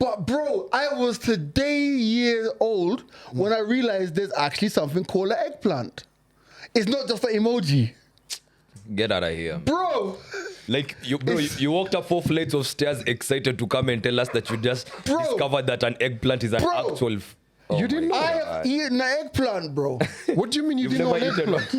But bro, I was today years old when I realized there's actually something called an eggplant. It's not just an emoji. Get out of here. Bro. Like, you walked up 4 flights of stairs excited to come and tell us that you just discovered that an eggplant is an actual... You didn't know I that? have eaten an eggplant, bro. What do you mean you didn't know an eggplant?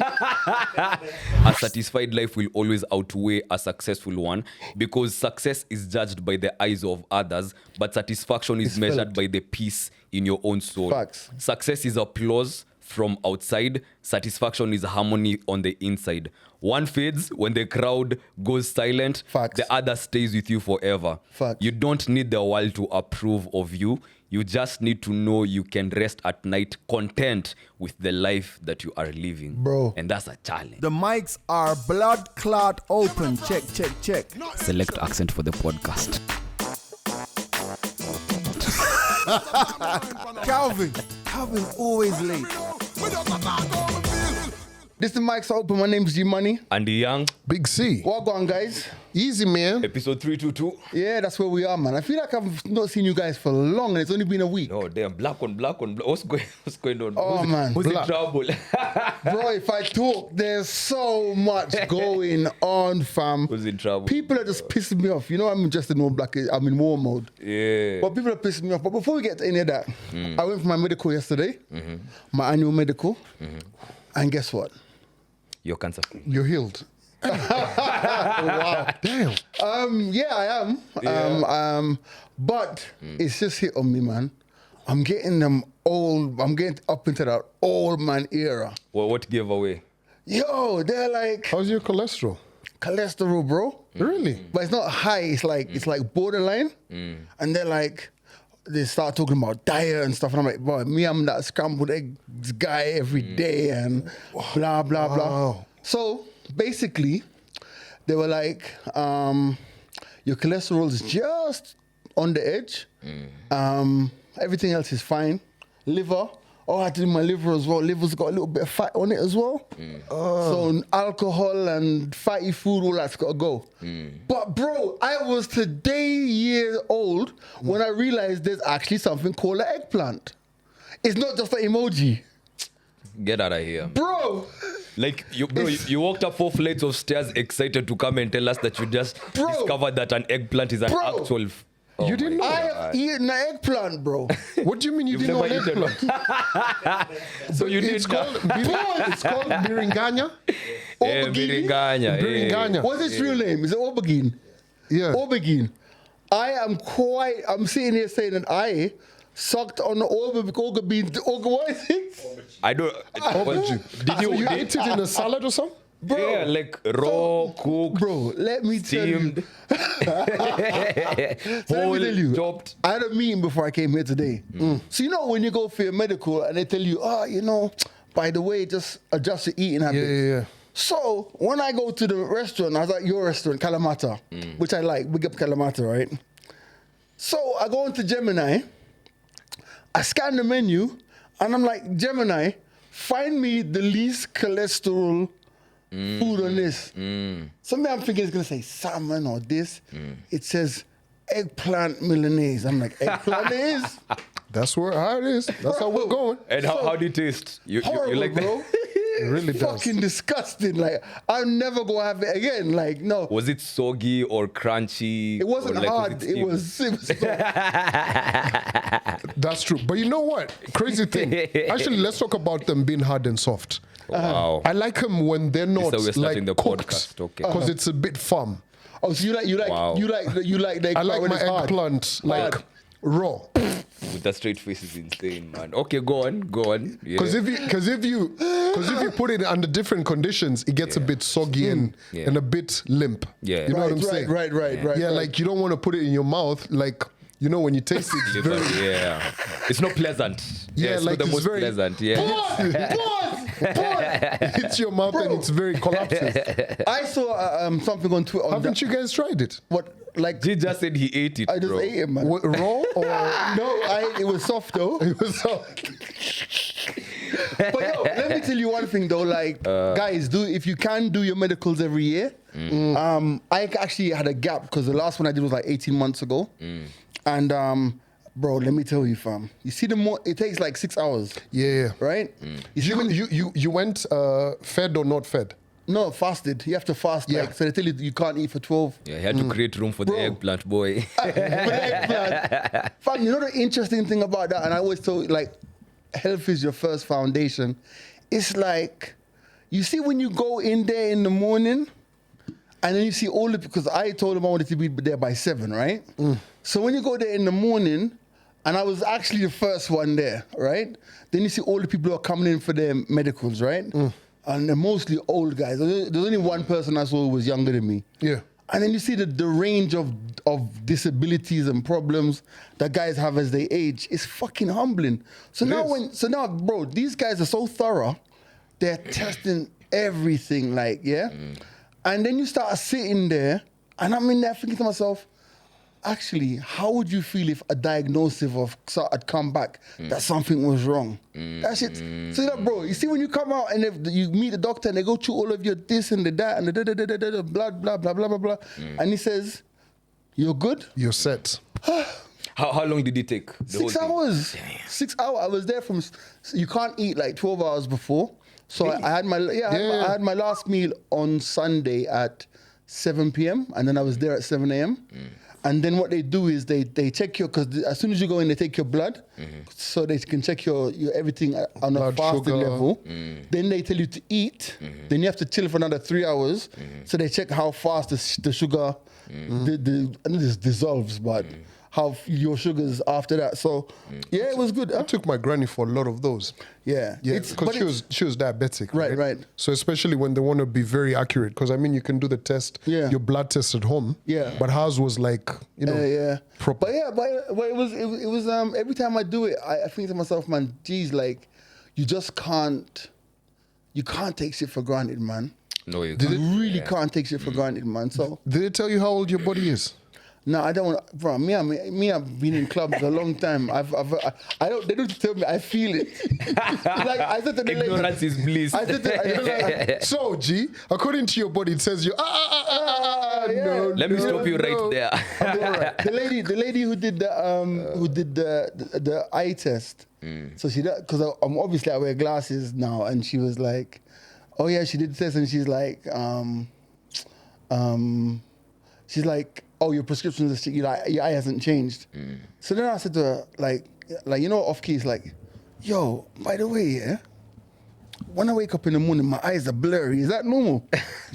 A satisfied life will always outweigh a successful one because success is judged by the eyes of others, but satisfaction is measured by the peace in your own soul. Facts. Success is applause from outside. Satisfaction is harmony on the inside. One fades when the crowd goes silent. Facts. The other stays with you forever. Facts. You don't need the world to approve of you. You just need to know you can rest at night content with the life that you are living. Bro. And that's a challenge. The mics are blood clot open. Check, check, check. Select accent for the podcast. Calvin always late. This is Mike's Open. My name's G-Money. Andy Young, Big C. What going, guys? Easy, man. episode 322. Yeah, that's where we are, man. I feel like I've not seen you guys for long, and it's only been a week. Oh, damn. Black on black. What's going on? Oh, man. Who's in Black. trouble? Bro, if I talk, there's so much going on, fam. Who's in trouble? People are just pissing me off. You know, I'm just in all black. I'm in war mode. Yeah. But people are pissing me off. But before we get to any of that, I went for my medical yesterday, my annual medical, and guess what? You're cancer free. You're healed. Wow. Damn. Yeah, I am. Yeah. But it's just hit on me, man. I'm getting them old. I'm getting up into that old man era. Well, what gave away? Yo, they're like How's your cholesterol? cholesterol, bro. Really? But it's not high. It's like borderline. And they're like, they start talking about diet and stuff. And I'm like, boy, I'm that scrambled eggs guy every day and blah, blah, blah. Wow. So basically, they were like, your cholesterol is just on the edge. Everything else is fine. Liver. Oh, I had to do my liver as well. Liver's got a little bit of fat on it as well. So alcohol and fatty food, all that's got to go. But bro, I was today years old when I realized there's actually something called an eggplant. It's not just an emoji. Get out of here. Bro, Like, you walked up 4 flights of stairs excited to come and tell us that you just discovered that an eggplant is an actual... You didn't know I that? have eaten an eggplant, bro. What do you mean you didn't know an never eaten eggplant? So you It's did called, it's called biringanya. Yeah, biringanya. Biringanya. What's its real name? Is it aubergine? Yeah. Aubergine. I'm sitting here saying that I sucked on the aubergine. What is it? I don't... Did you eat it in a salad or something? Bro, Yeah, like raw, cooked, bro, let me tell you. steamed, Let me tell you. chopped. I had a meeting before I came here today. So you know when you go for your medical and they tell you, by the way, just adjust your eating habits. Yeah. So when I go to the restaurant, I was at your restaurant, Kalamata, which I like, big up Kalamata, right? So I go into Gemini, I scan the menu, and I'm like, Gemini, find me the least cholesterol food on this. So me, I'm thinking it's gonna say salmon or this. It says eggplant Milanese. I'm like, eggplant is That's how it is. That's how we're going. And how do you taste? You horrible, like that? bro. It really does. Fucking disgusting. Like I'm never gonna have it again. Like no. Was it soggy or crunchy? It wasn't or like, hard. it It was That's true. But you know what? Crazy thing. Actually, let's talk about them being hard and soft. Wow. I like them when they're not So we're starting like the cooked, podcast, okay. because it's a bit firm. Oh, so Wow. you like the I like when my it's hard. eggplant like Hard. raw. With that straight face is insane, man. Okay, go on. Yeah. Because if you put it under different conditions, it gets a bit soggy and a bit limp. Yeah. You know what I'm saying? Right. Yeah, like you don't want to put it in your mouth, like when you taste it, it's very Yeah. It's not pleasant. Yeah, it's like not the it's most very- pleasant. Yeah. it hits your mouth and it's very collapses. I saw something on Twitter. Haven't you guys tried it? What like? He just said he ate it, I just bro. ate it, man. What, raw or No, it was soft though. it was soft? But yo, let me tell you one thing though, like guys, if you can do your medicals every year. I actually had a gap because the last one I did was like 18 months ago, and Bro, let me tell you, fam. You see it takes like 6 hours, Yeah. right? You see when You went fed or not fed? no, fasted. You have to fast, Yeah. like, so they tell you you can't eat for 12. Yeah, he had to create room for the Bro. eggplant boy. Fam, you know the interesting thing about that, and I always tell you, like, health is your first foundation. It's like, you see when you go in there in the morning, and then you see all the, because I told him I wanted to be there by 7, right? So when you go there in the morning, and I was actually the first one there, right? Then you see all the people who are coming in for their medicals, right? And they're mostly old guys. There's only one person I saw who was younger than me. Yeah. And then you see the range of disabilities and problems that guys have as they age. It's fucking humbling. So now, bro, these guys are so thorough. They're testing everything, like, yeah? And then you start sitting there, and I'm in there thinking to myself, actually, how would you feel if a diagnosis had come back that something was wrong? That shit. So, bro, you see when you come out and you meet the doctor and they go through all of your this and the that and the blah, blah, blah, blah, blah, blah. And he says, you're good? You're set. How long did it take? 6 hours. 6 hours. I was there from, you can't eat like 12 hours before. So I had I had my last meal on Sunday at 7 p.m. and then I was there at 7 a.m. And then what they do is they check your, because as soon as you go in, they take your blood, so they can check your everything on a Blood, fasted sugar. level. Then they tell you to eat. Then you have to chill for another 3 hours. So they check how fast the sugar I know this dissolves, but how your sugars after that. So yeah, it was good. I took my granny for a lot of those. Yeah, Yeah, But because she was diabetic. Right, right. So especially when they want to be very accurate, because I mean, you can do the test, your blood test at home. Yeah. But hers was like, proper. But it was every time I do it, I think to myself, man, geez, like you just can't take shit for granted, man. No, you You can't. really can't take shit for granted, man. So Did they tell you how old your body is? no, I don't want, bro. I've been in clubs a long time. I don't. They don't tell me. I feel it. Like I said to the Ignorance lady, is bliss. I said to, So, G, according to your body, it says you. No. Let me stop you right there. the lady who did the eye test. So she, because I'm obviously I wear glasses now, and she was like, "Oh yeah, she did the test," and she's like, "Oh, your prescription is your eye hasn't changed." So then I said to her, like off keys, like, "Yo, by the way, yeah, when I wake up in the morning, my eyes are blurry. Is that normal?"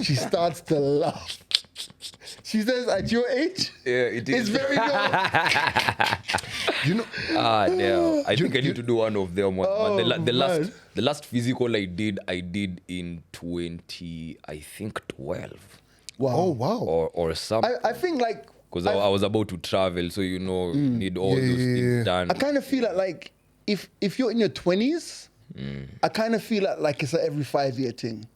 She starts to laugh. She says, "At your age, It it's is. very normal." Damn. I think I need to do one of them. man. The last physical I did in 2012. Wow. Oh, wow. Or something. I think like Because I was about to travel, so need all those things done. I kind of feel like if you're in your 20s, I kind of feel like it's an every 5-year thing.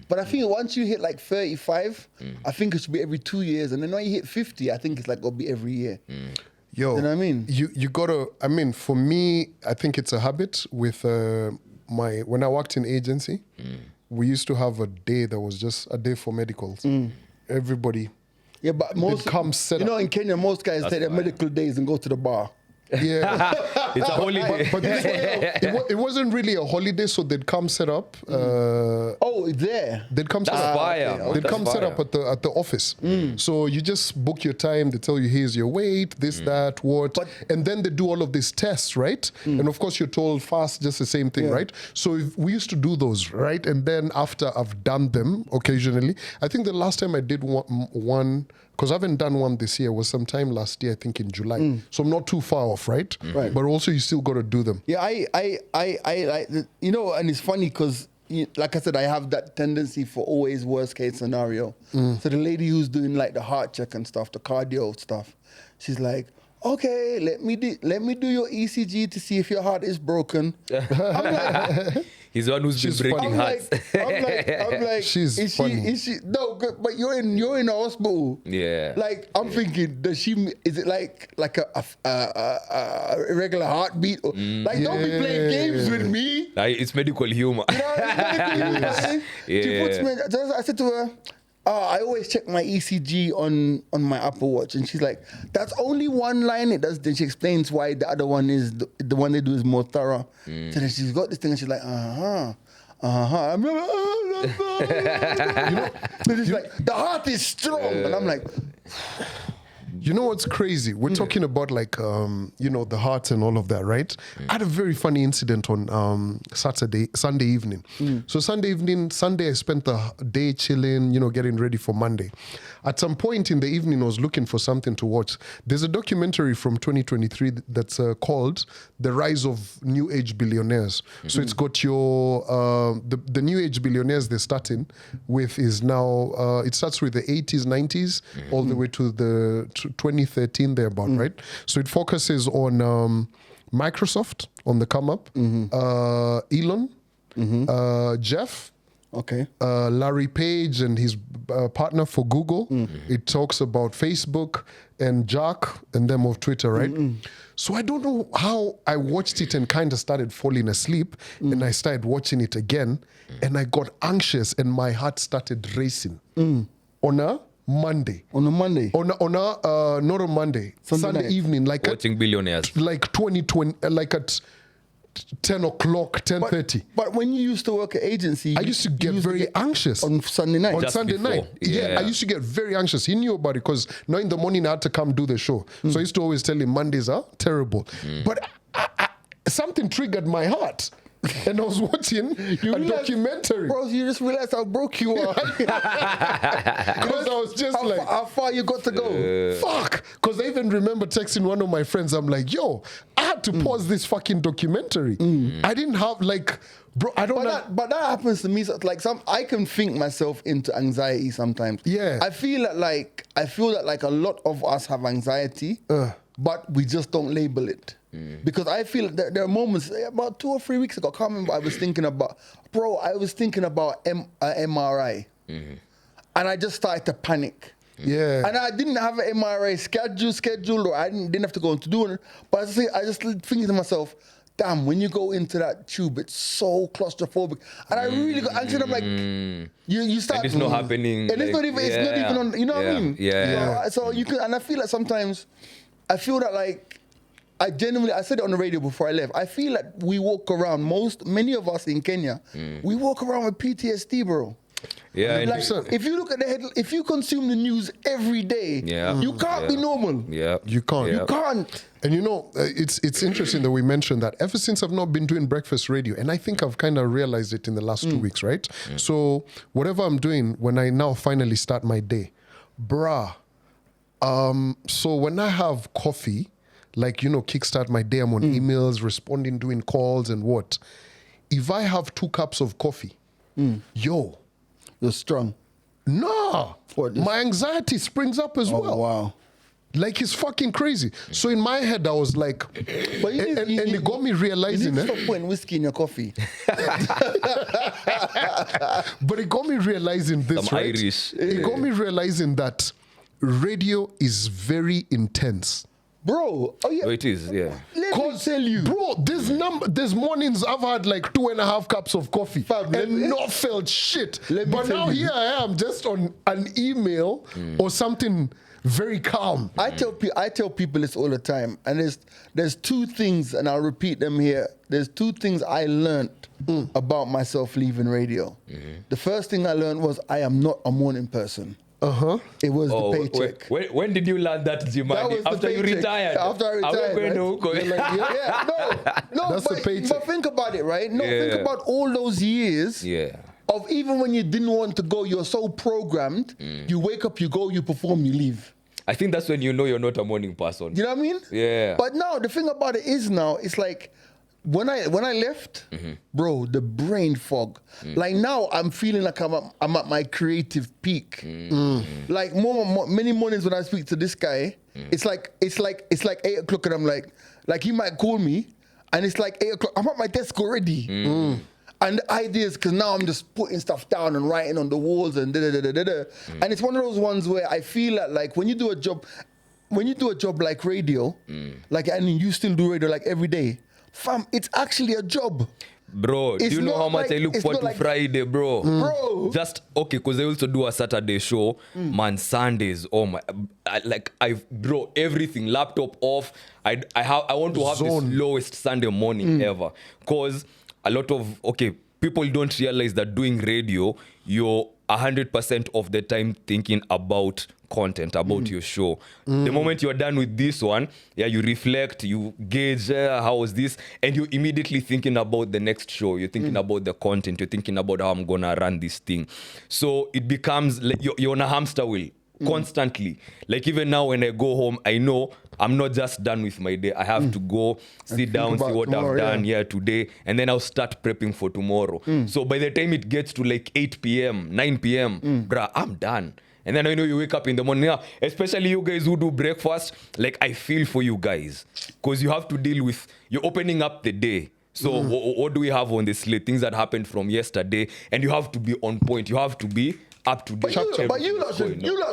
But I think once you hit like 35, I think it should be every 2 years. And then when you hit 50, I think it's like it'll be every year. Yo, You know what I mean? You gotta. I mean, for me, I think it's a habit. With when I worked in agency, we used to have a day that was just a day for medicals. Everybody. Yeah, but most come set you know, up. in Kenya, most guys take their medical days and go to the bar. Yeah. It's a holiday. But this it wasn't really a holiday, so they'd come set up. Oh, it's there. They'd come set That's up. fire. They'd That's come set up fire. at the office. So you just book your time. They tell you, here's your weight, this, that, what, and then they do all of these tests, right? And of course, you're told fast, just the same thing, right? So we used to do those, right? And then after I've done them occasionally, I think the last time I did one because I haven't done one this year, was sometime last year, I think in July. So I'm not too far off, right? Right. But also you still got to do them. Yeah, I like, and it's funny because, like I said, I have that tendency for always worst case scenario. So the lady who's doing like the heart check and stuff, the cardio stuff, she's like, "Okay, let me do your ECG to see if your heart is broken." I'm like, He's the one who's been breaking hearts. I'm like, She's funny. Is she? No, but you're in a hospital. Yeah. Like I'm thinking, is it like a regular heartbeat? Or, like don't be playing games with me. It's medical humor. You know, it's medical humor. She puts me. I said to her, I always check my ECG on my Apple Watch, and she's like, that's only one line it does. Then she explains why the other one is the one they do is more thorough. So then she's got this thing, and she's like, I'm like, it's like the heart is strong, and I'm like. You know what's crazy? We're talking about like, the heart and all of that, right? I had a very funny incident on Sunday evening. So Sunday I spent the day chilling, getting ready for Monday. At some point in the evening, I was looking for something to watch. There's a documentary from 2023 that's called The Rise of New Age Billionaires. So it's got your, the New Age billionaires they're starting with is now, it starts with the 80s, 90s, all the way to the 2013 thereabout, right? So it focuses on Microsoft on the come up, Elon, Jeff, Larry Page and his partner for Google. It talks about Facebook and Jack and them of Twitter, right? So I don't know how I watched it and kind of started falling asleep, and I started watching it again, and I got anxious and my heart started racing on a Monday. On a Monday? Not on Monday. Sunday evening. Like Watching Billionaires. Like 2020, like at 10 o'clock, 10:30. But when you used to work at agency, I used to get very anxious. on Sunday night. On Just Sunday before. night. Yeah, I used to get very anxious. He knew about it because now in the morning I had to come do the show. So I used to always tell him Mondays are terrible. But something triggered my heart. And I was watching a documentary. Bro, you just realized how broke you are. Because I was just how far you got to go. fuck. Because I even remember texting one of my friends. I'm like, yo, I had to pause this fucking documentary. I didn't have bro, I don't know. But that happens to me. So, I can think myself into anxiety sometimes. Yeah. I feel that a lot of us have anxiety, but we just don't label it. Because I feel that there are moments, about 2 or 3 weeks ago, I can't remember, I was thinking about MRI. And I just started to panic. Yeah. And I didn't have an MRI scheduled, or I didn't have to go to do it. But I just thinking to myself, damn, when you go into that tube, it's so claustrophobic. And I really got anxious. I'm like, you start. And it's not happening. And it's not even on, you know what I mean? Yeah. So you can, and I feel like sometimes, I said it on the radio before I left. I feel like we walk around, many of us in Kenya, we walk around with PTSD, bro. Yeah, Like, if you look at if you consume the news every day, you can't be normal. Yeah, You can't. You can't. And it's interesting that we mentioned that ever since I've not been doing breakfast radio, and I think I've kind of realized it in the last 2 weeks, right? So whatever I'm doing, when I now finally start my day, so when I have coffee, kickstart my day, I'm on emails, responding, doing calls and what. If I have 2 cups of coffee, You're strong. nah, my anxiety springs up as well. Wow. Like, it's fucking crazy. So in my head, I was like, But it got me realizing, you need to stop putting whiskey in your coffee. but it got me realizing this, Some right? Irish. It got me realizing that radio is very intense. Bro, Oh, it is, yeah. let me tell you. Bro, there's mornings I've had like 2.5 cups of coffee and not felt shit. Let me But tell now you. here I am just on an email or something very calm. I tell people this all the time, and there's 2 things, and I'll repeat them here. There's 2 things I learned about myself leaving radio. The first thing I learned was I am not a morning person. It was the paycheck. When did you learn that, That Gemini? was the After you paycheck. retired? After I retired, right? No. That's the paycheck. But think about it, right? Think about all those years of even when you didn't want to go, you're so programmed. You wake up, you go, you perform, you leave. I think that's when you know you're not a morning person. You know what I mean? Yeah. But now the thing about it is now it's like when I left, bro, the brain fog. Like now I'm feeling like I'm at my creative peak. Like many mornings when I speak to this guy, it's like 8 o'clock and I'm like he might call me and it's like 8 o'clock. I'm at my desk already. And the ideas, because now I'm just putting stuff down and writing on the walls and da-da-da-da-da. And it's one of those ones where I feel like when you do a job like radio, and you still do radio like every day, fam, it's actually a job. Bro, do It's you know not how much like- I look it's forward not to like- Friday, bro? Bro. Just okay, because I also do a Saturday show. Man, Sundays, oh my, bro, everything, laptop off. I want to have Zone. the slowest Sunday morning ever. Because a lot of, people don't realize that doing radio, you're 100% of the time thinking about content, about your show. The moment you're done with this one, you reflect, you gauge how was this, and you're immediately thinking about the next show. You're thinking about the content. You're thinking about how I'm gonna run this thing. So it becomes like you're on a hamster wheel constantly. Like even now when I go home, I know I'm not just done with my day. I have to go sit down, see about what tomorrow, I've done today, and then I'll start prepping for tomorrow. So by the time it gets to like 8 p.m., 9 p.m., bruh, I'm done. And then I know you wake up in the morning, especially you guys who do breakfast, like I feel for you guys. Because you have to deal with, you're opening up the day. So what do we have on the slate? Things that happened from yesterday. And you have to be on point. You have to be up to date. But you lot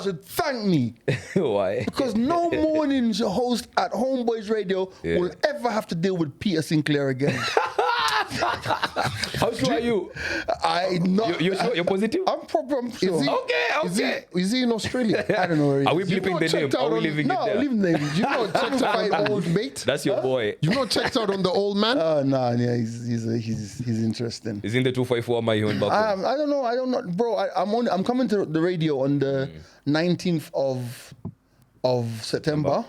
should thank me. Why? Because no mornings your host at Homeboys Radio will ever have to deal with Peter Sinclair again. How sure are you? You're sure? You're positive? I'm sure. Is he in Australia? I don't know where he Are we is. bleeping the name? Are we leaving No, it there? leave the name. You not checked out on the old mate? That's your boy. You not checked out on the old man? He's interesting. Is in the 254 my own back home? I don't know, bro. I'm coming to the radio on the 19th of September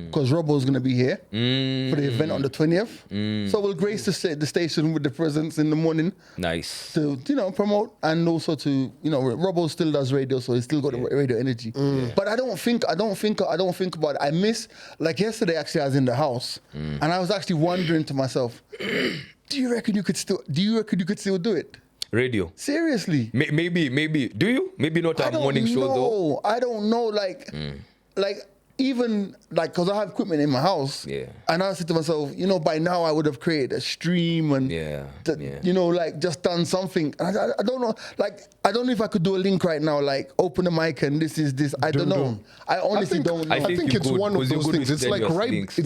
because Robbo's gonna be here for the event on the 20th. So we'll grace the station with the presence in the morning Nice. to promote, and also to Robbo still does radio, so he's still got the radio energy. But I don't think about it. I miss, like yesterday actually I was in the house and I was actually wondering to myself, do you reckon you could still do it? Radio. Seriously? Maybe. Do you? Maybe not a morning show though. I don't know. Like even because I have equipment in my house. Yeah. And I said to myself, by now I would have created a stream and just done something. And I don't know. I don't know if I could do a link right now. Like open the mic and this is this. I don't know. I honestly don't know. I think you it's could, one of 'cause you're those good things. with It's like strenuous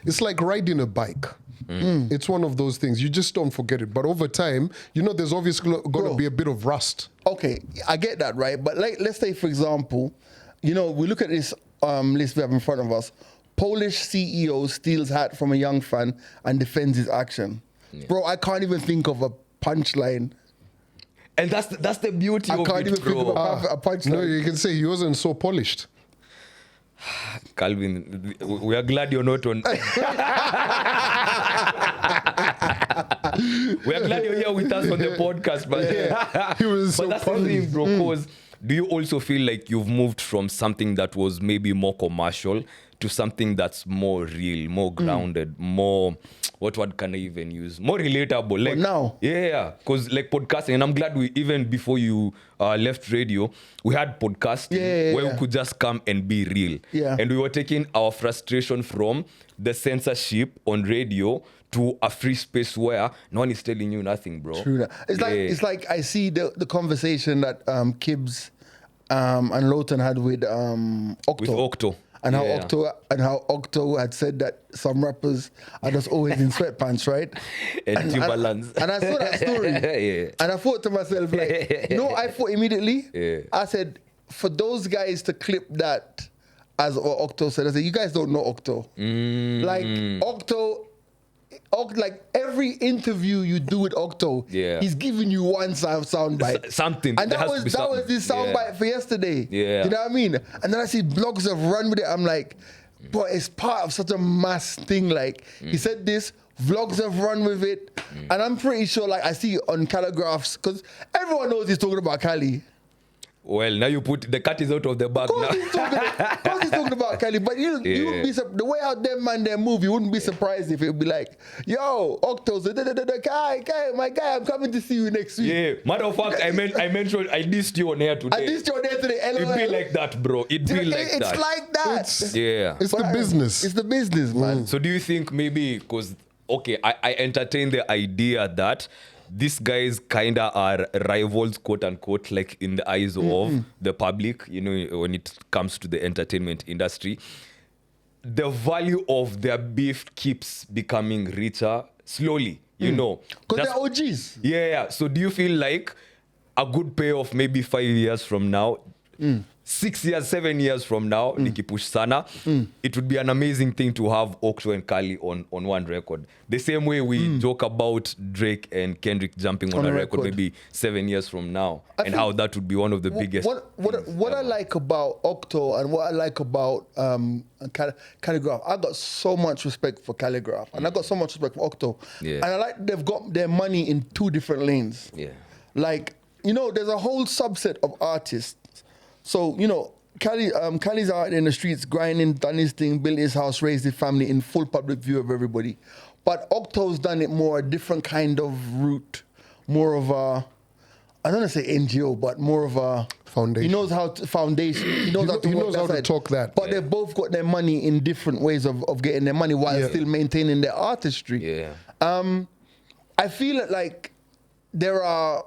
it's like riding a bike. It's one of those things. You just don't forget it. But over time, there's obviously going to be a bit of rust. Okay, I get that, right? But let's say, for example, we look at this list we have in front of us. Polish CEO steals hat from a young fan and defends his action. Yeah. Bro, I can't even think of a punchline. And that's the beauty of it, bro. I can't even think of a punchline. No, you can say he wasn't so polished. Calvin, we are glad you're not on. We are glad you're here with us on the podcast, but He was but so that's the thing, bro. Because do you also feel like you've moved from something that was maybe more commercial to something that's more real, more grounded, more, what word can I even use? More relatable. Like now? Yeah. Because like podcasting, and I'm glad even before you left radio, we had podcasts where we could just come and be real. Yeah. And we were taking our frustration from the censorship on radio to a free space where no one is telling you nothing, bro. True that. It's like I see the conversation that Kibbs and Lawton had with Octo. With Octo. And how Octo had said that some rappers are just always in sweatpants, right? And Timberlands. And I saw that story. Yeah. And I thought to myself, I thought immediately. Yeah. I said, for those guys to clip that, as Octo said, I said, you guys don't know Octo. Like Octo, like every interview you do with Octo, he's giving you one sound bite. Something. And that was his sound bite for yesterday. Yeah. You know what I mean? And then I see blogs have run with it. I'm like, but it's part of such a mass thing. Like he said this, vlogs have run with it. And I'm pretty sure, like I see on Calligraphs, because everyone knows he's talking about Cali. Well, now you put the cat is out of the bag now. Of course he's talking about Cali, but you wouldn't be the way out them man they move. You wouldn't be surprised if it would be like, "Yo, Octo's guy, my guy, I'm coming to see you next week." Yeah, matter of fact, I mentioned I dissed you on air today. LOL. It'd be like that, bro. It'd be like that. It's like that. It's the business. It's the business, man. So do you think maybe because I entertain the idea that these guys kinda are rivals, quote unquote, like in the eyes of the public, when it comes to the entertainment industry. The value of their beef keeps becoming richer slowly. you know. Because Just- they're OGs. yeah. So do you feel like a good payoff maybe 5 years from now, 6 years, 7 years from now, nikipush sana, it would be an amazing thing to have Octo and Kali on one record. The same way we joke about Drake and Kendrick jumping on a record maybe 7 years from now, and how that would be one of the biggest. What I like about Octo and what I like about Calligraph, I got so much respect for Calligraph, and I got so much respect for Octo. Yeah. And I like they've got their money in two different lanes. Yeah. Like, you know, there's a whole subset of artists. So, you know, Kali's out in the streets, grinding, done his thing, built his house, raised his family in full public view of everybody. But Octo's done it more a different kind of route, more of a, I don't want to say NGO, but more of a Foundation. He knows how to foundation. He knows how to, he knows how to talk that. But they've both got their money in different ways of getting their money while still maintaining their artistry. Yeah. I feel like there are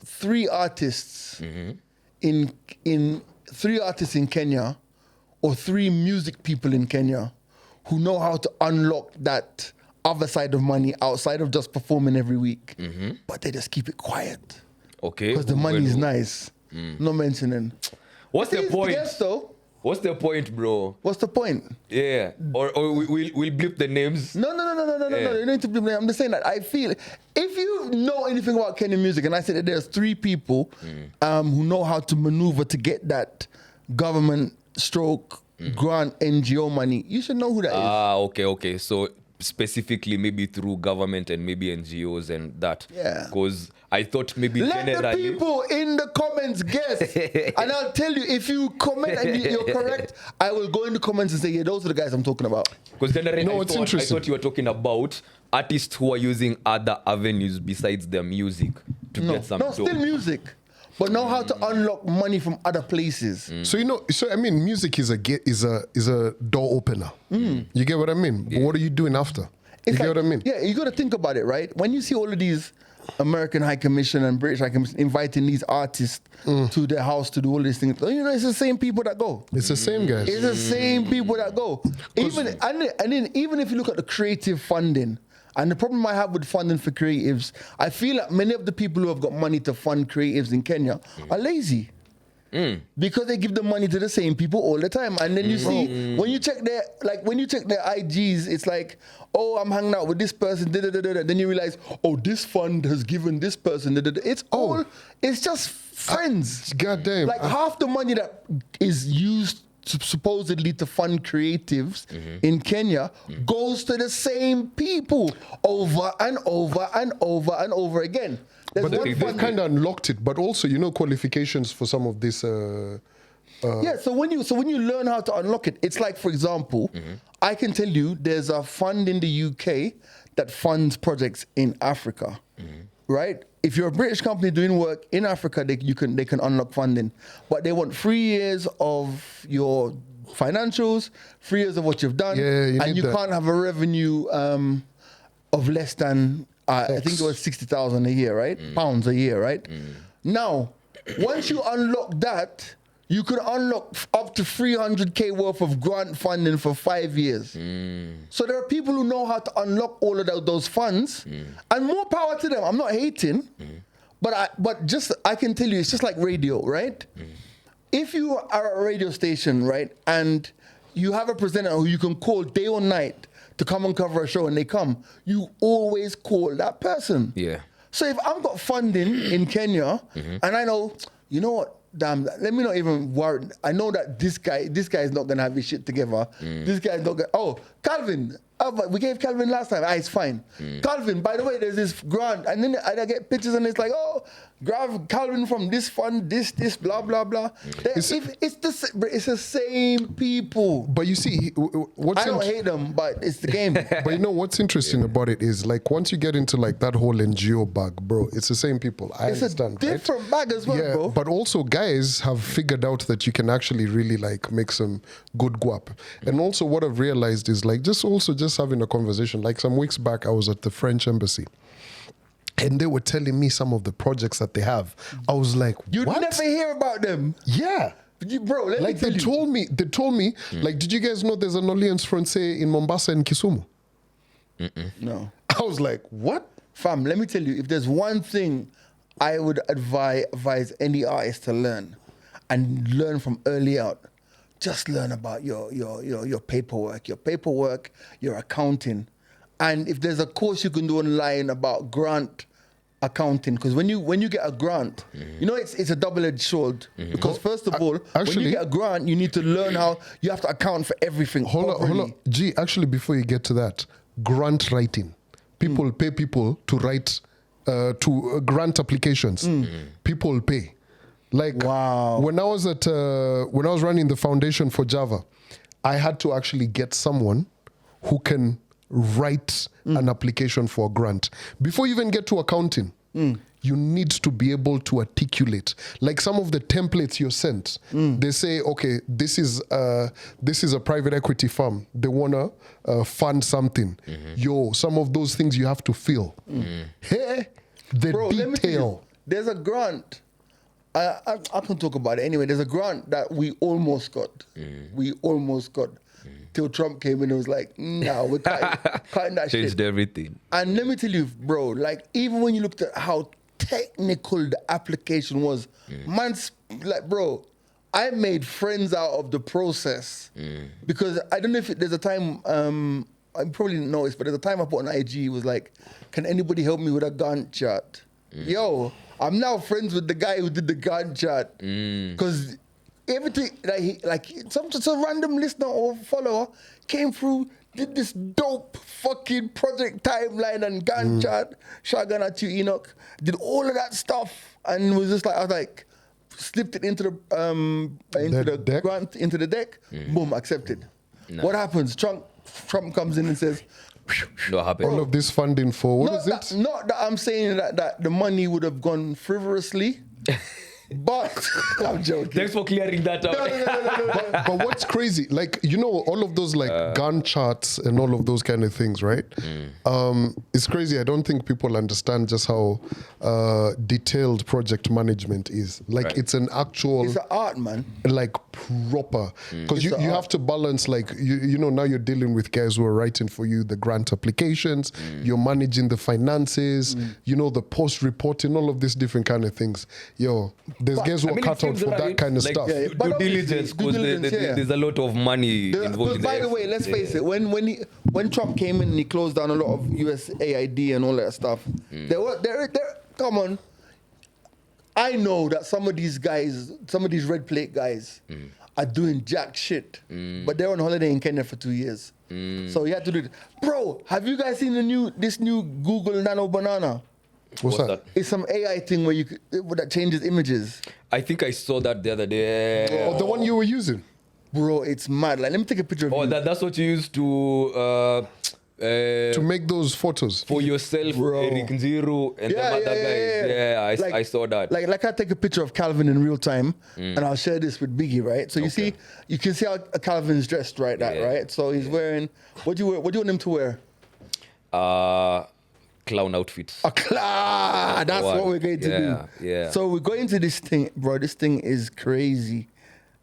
three artists in Kenya, or three music people in Kenya who know how to unlock that other side of money outside of just performing every week. But they just keep it quiet. Okay. Because the money is nice. No mentioning. What's the point? Yes, though. What's the point, bro? What's the point? Yeah. Or we'll blip the names. No. You don't need to blame me. I'm just saying that I feel if you know anything about Kenyan music, and I said that there's three people who know how to maneuver to get that government stroke grant NGO money, you should know who that is. Okay. So specifically maybe through government and maybe NGOs and that. Yeah. Because I thought maybe Let generally... the people in the comments guess. And I'll tell you, if you comment and you're correct, I will go in the comments and say, yeah, those are the guys I'm talking about. Because generally No, it's interesting. I thought you were talking about artists who are using other avenues besides their music to get some dough. Still music. But know how to unlock money from other places. So I mean, music is a door opener. You get what I mean? But what are you doing after? You get what I mean? Yeah, you got to think about it, right? When you see all of these American High Commission and British High Commission inviting these artists to their house to do all these things, you know, it's the same people that go. It's the same guys. It's the same people that go. Even if you look at the creative funding, and the problem I have with funding for creatives, I feel like many of the people who have got money to fund creatives in Kenya are lazy. Because they give the money to the same people all the time. And then you see, when you check their IGs, it's like, oh, I'm hanging out with this person, then you realize, oh, this fund has given this person, it's just friends. Goddamn. Like half the money that is used supposedly to fund creatives in Kenya goes to the same people over and over and over and over again. But they kind of unlocked it. But also, qualifications for some of this. So when you learn how to unlock it, it's like, for example, I can tell you there's a fund in the UK that funds projects in Africa, right? If you're a British company doing work in Africa, they can unlock funding, but they want 3 years of your financials, 3 years of what you've done, and you can't have a revenue of less than I think it was 60,000 a year, right? Pounds a year, right? Now, once you unlock that, you could unlock up to 300K worth of grant funding for 5 years. So there are people who know how to unlock all of those funds, and more power to them. I'm not hating, but I can tell you, it's just like radio, right? If you are a radio station, right, and you have a presenter who you can call day or night to come and cover a show, and they come, you always call that person. Yeah. So if I've got funding in Kenya, and I know, you know what, damn, let me not even worry. I know that this guy is not gonna have his shit together. This guy is not gonna. Oh, Calvin. But we gave Calvin last time. It's fine. Calvin, by the way, there's this grant, and then I get pictures, and it's like, oh, grab Calvin from this fund, this, blah blah blah. It's the same people. But you see, I don't hate them, but it's the game. But what's interesting about it is, like, once you get into like that whole NGO bag, bro, it's the same people. It's understand, a different bag as well, bro. But also, guys have figured out that you can actually really like make some good guap. And also, what I've realized is like just having a conversation. Like some weeks back, I was at the French embassy, and they were telling me some of the projects that they have. I was like, You'd what? never hear about them. Yeah. Bro, let me tell you. They told me, like, did you guys know there's an Alliance Française in Mombasa and Kisumu? No. I was like, what? Fam, let me tell you, if there's one thing I would advise any artist to learn, and learn from early out, just learn about your paperwork, your accounting. And if there's a course you can do online about grant accounting, because when you get a grant, you know it's a double-edged sword. Because first of all, when you get a grant, you need to learn how you have to account for everything. Hold on. Gee, actually, before you get to that, grant writing. People pay people to write grant applications. People pay. Like when I was running the foundation for Java, I had to actually get someone who can write an application for a grant. Before you even get to accounting, you need to be able to articulate. Like some of the templates you're sent, they say, okay, this is a private equity firm. They wanna fund something. Some of those things you have to fill. Hey, Bro, detail. There's a grant. I can talk about it anyway. There's a grant that we almost got. We almost got. Till Trump came in and was like, no, we're cutting that shit. Changed everything. And let me tell you, bro, like, even when you looked at how technical the application was, man's like, bro, I made friends out of the process. Because I don't know if there's a time, I probably didn't know this, but there's a time I put on IG, was like, can anybody help me with a Gantt chart? Yo, I'm now friends with the guy who did the Gantt chart. Because everything, some random listener or follower came through, did this dope fucking project timeline and Gantt chart, Shagan at you, Enoch, did all of that stuff, and was just like, I was like, slipped it into the deck? grant, into the deck, boom, accepted. What happens? Trump comes in and says, What happened? All of this funding for, what is it? Not that I'm saying that the money would have gone frivolously, but I'm joking. Thanks for clearing that out. But what's crazy, like, you know, all of those like Gantt charts and all of those kind of things, right? It's crazy. I don't think people understand just how detailed project management is. Like, it's an actual... It's an art, man. Like, proper. Because you have to balance, like, you know, now you're dealing with guys who are writing for you the grant applications, you're managing the finances, you know, the post-reporting, all of these different kind of things. Yo, there's guys who are cut out for that kind of stuff. Due diligence, because there's a lot of money involved in By the way, let's face it, when Trump came in and he closed down a lot of USAID and all that stuff, come on. I know that some of these guys, some of these red plate guys, are doing jack shit, but they're on holiday in Kenya for 2 years. So you have to do it. Bro, have you guys seen this new Google Nano Banana? What's that? It's some AI thing that changes images. I think I saw that the other day. Oh, the one you were using? Bro, it's mad. Like, let me take a picture of you. That's what you use to make those photos for yourself, Bro. Eric Nziru, and the other guys. Yeah, I saw that. Like I take a picture of Calvin in real time, and I'll share this with Biggie, right? So you can see how Calvin's dressed, right? Right? So he's wearing, what do you want him to wear? Clown outfits. A clown! That's what we're going to do. Yeah. So we're going to this thing, bro. This thing is crazy.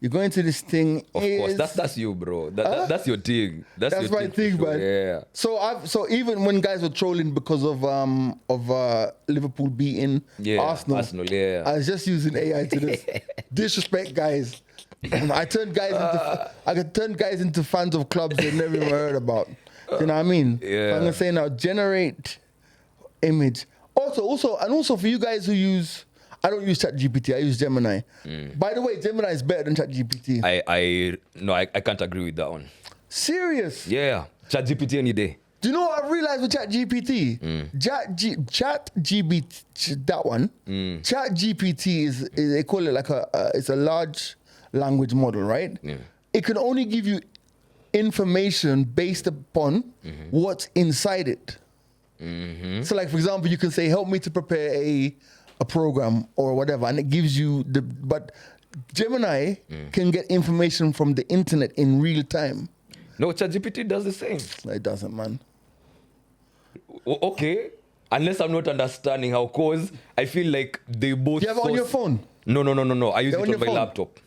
You're going to this thing. Of course, that's you, bro. That's your thing. That's your my thing, sure. man. Yeah. So even when guys were trolling because of Liverpool beating Arsenal, yeah. I was just using AI to this disrespect guys. I turned guys into fans of clubs they've never even heard about. You know what I mean? Yeah. I'm gonna say now, generate image. Also for you guys who use, I don't use Chat GPT, I use Gemini. By the way, Gemini is better than Chat GPT. I can't agree with that one. Serious? Yeah. Chat GPT any day. Do you know what I've realized with Chat GPT? Chat GPT, that one. Chat GPT is they call it like it's a large language model, right? Yeah. It can only give you information based upon what's inside it. So, like, for example, you can say, help me to prepare a program or whatever, and it gives you but Gemini can get information from the internet in real time. No, ChatGPT does the same. It doesn't, man. Okay. Unless I'm not understanding how, cause I feel like they both... You have it on your phone? No. I use it on my phone? laptop.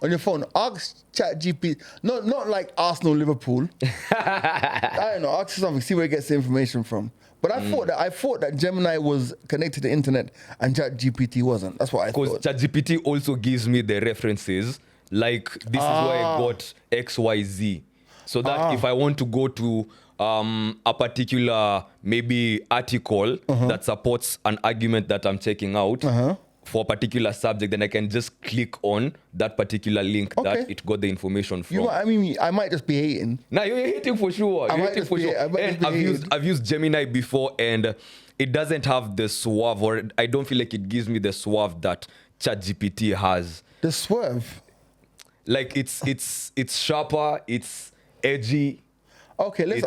on your phone, ask Chat GPT, not like Arsenal, Liverpool. I don't know, ask something, see where it gets the information from. But I thought that Gemini was connected to the internet and Chat GPT wasn't. That's what I thought. Because Chat GPT also gives me the references. Like, this is where I got XYZ. So that if I want to go to a particular maybe article that supports an argument that I'm checking out for a particular subject, then I can just click on that particular link that it got the information from. I might just be hating. Nah, you're hating for sure. I've used Gemini before, and it doesn't have the suave, or I don't feel like it gives me the suave that ChatGPT has. The swerve? Like, it's sharper, it's edgy. Okay,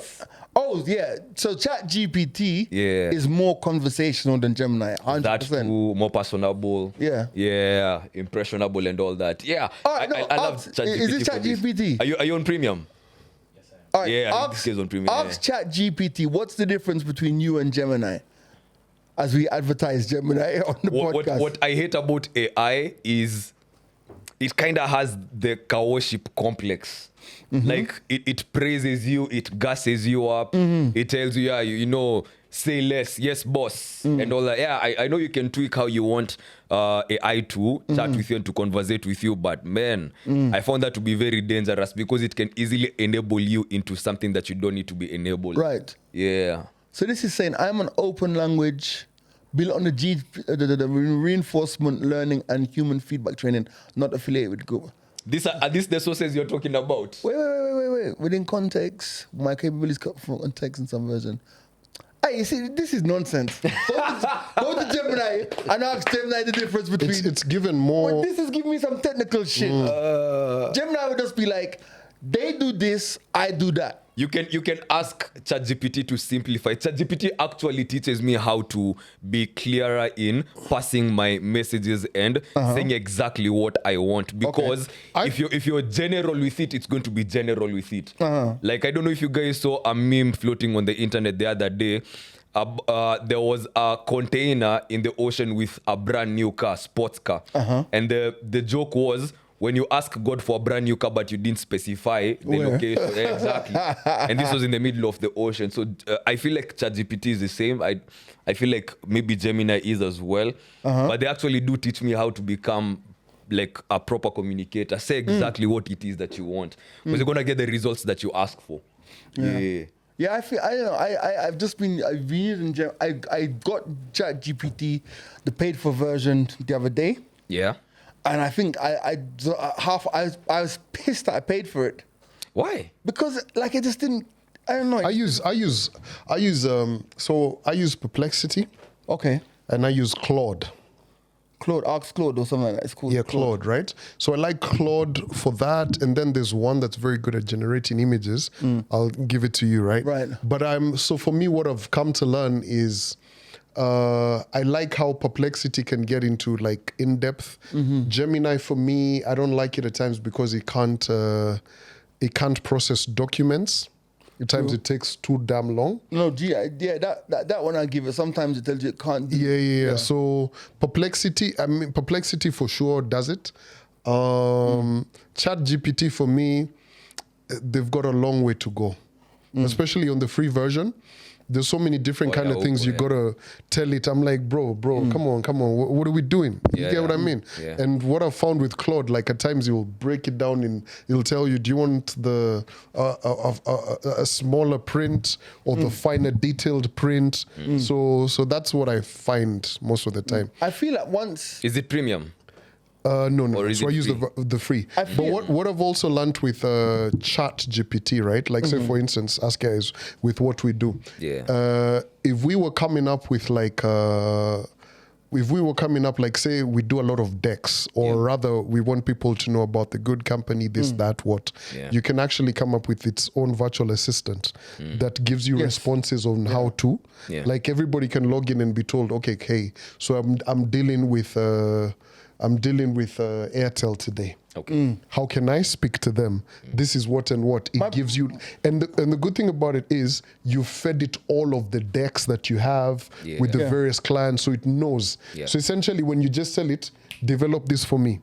so Chat GPT is more conversational than Gemini, 100%. That too, more personable. Yeah, impressionable and all that. Yeah, I love Chat GPT. Is this Chat GPT? Are you on premium? All right, Yeah, this is on premium. Ask Chat GPT, what's the difference between you and Gemini? As we advertise Gemini on the podcast. What I hate about AI is it kind of has the cow worship complex. Like, it praises you, it gasses you up, it tells you, say less, yes, boss, and all that. Yeah, I know you can tweak how you want AI to chat with you and to conversate with you, but man, I found that to be very dangerous because it can easily enable you into something that you don't need to be enabled. Right. Yeah. So this is saying I'm an open language built on the reinforcement learning and human feedback training, not affiliated with Google. Are these the sources you're talking about? Wait. Within context, my capabilities come from context in some version. Hey, you see, this is nonsense. Go to Gemini and ask Gemini the difference between... It's given more... Well, this is giving me some technical shit. Gemini would just be like, they do this, I do that. You can ask ChatGPT to simplify. ChatGPT actually teaches me how to be clearer in passing my messages and saying exactly what I want. Because if you're general with it, it's going to be general with it. Like, I don't know if you guys saw a meme floating on the internet the other day. There was a container in the ocean with a brand new car, sports car, and the joke was, when you ask God for a brand new car, but you didn't specify the location. Exactly. And this was in the middle of the ocean. So I feel like ChatGPT is the same. I feel like maybe Gemini is as well. But they actually do teach me how to become like a proper communicator. Say exactly what it is that you want. Because you're going to get the results that you ask for. Yeah. Yeah, I've been using I got ChatGPT, the paid for version, the other day. Yeah. And I think I was pissed that I paid for it. Why? Because like it just didn't. I don't know. I use Perplexity. Okay. And I use Claude. Ask Claude or something like that. It's called Claude, right? So I like Claude for that, and then there's one that's very good at generating images. I'll give it to you, right? Right. But so for me, what I've come to learn is I like how Perplexity can get into like in-depth. Gemini for me, I don't like it at times because it can't process documents. At times it takes too damn long. No, that one I give it. Sometimes it tells you it can't do. Yeah. So Perplexity for sure does it. Chat GPT for me, they've got a long way to go, especially on the free version. There's so many different kind of things you gotta tell it. I'm like, bro, come on. What are we doing? You get what I mean? Yeah. And what I've found with Claude, like at times he'll break it down and he'll tell you, do you want the a smaller print or the finer detailed print? So that's what I find most of the time. I feel like once. Is it premium? No. So I use the free. But what I've also learned with Chat GPT, right? Like say for instance, ask guys with what we do. Yeah. If we were coming up with like, say we do a lot of decks, or rather we want people to know about the good company, this, that, what. Yeah. You can actually come up with its own virtual assistant that gives you responses on how to. Yeah. Like everybody can log in and be told, okay, hey, so I'm dealing with Airtel today. Okay. How can I speak to them? This is what and what it gives you. And the good thing about it is you fed it all of the decks that you have with the various clients, so it knows. Yeah. So essentially, when you just tell it, develop this for me.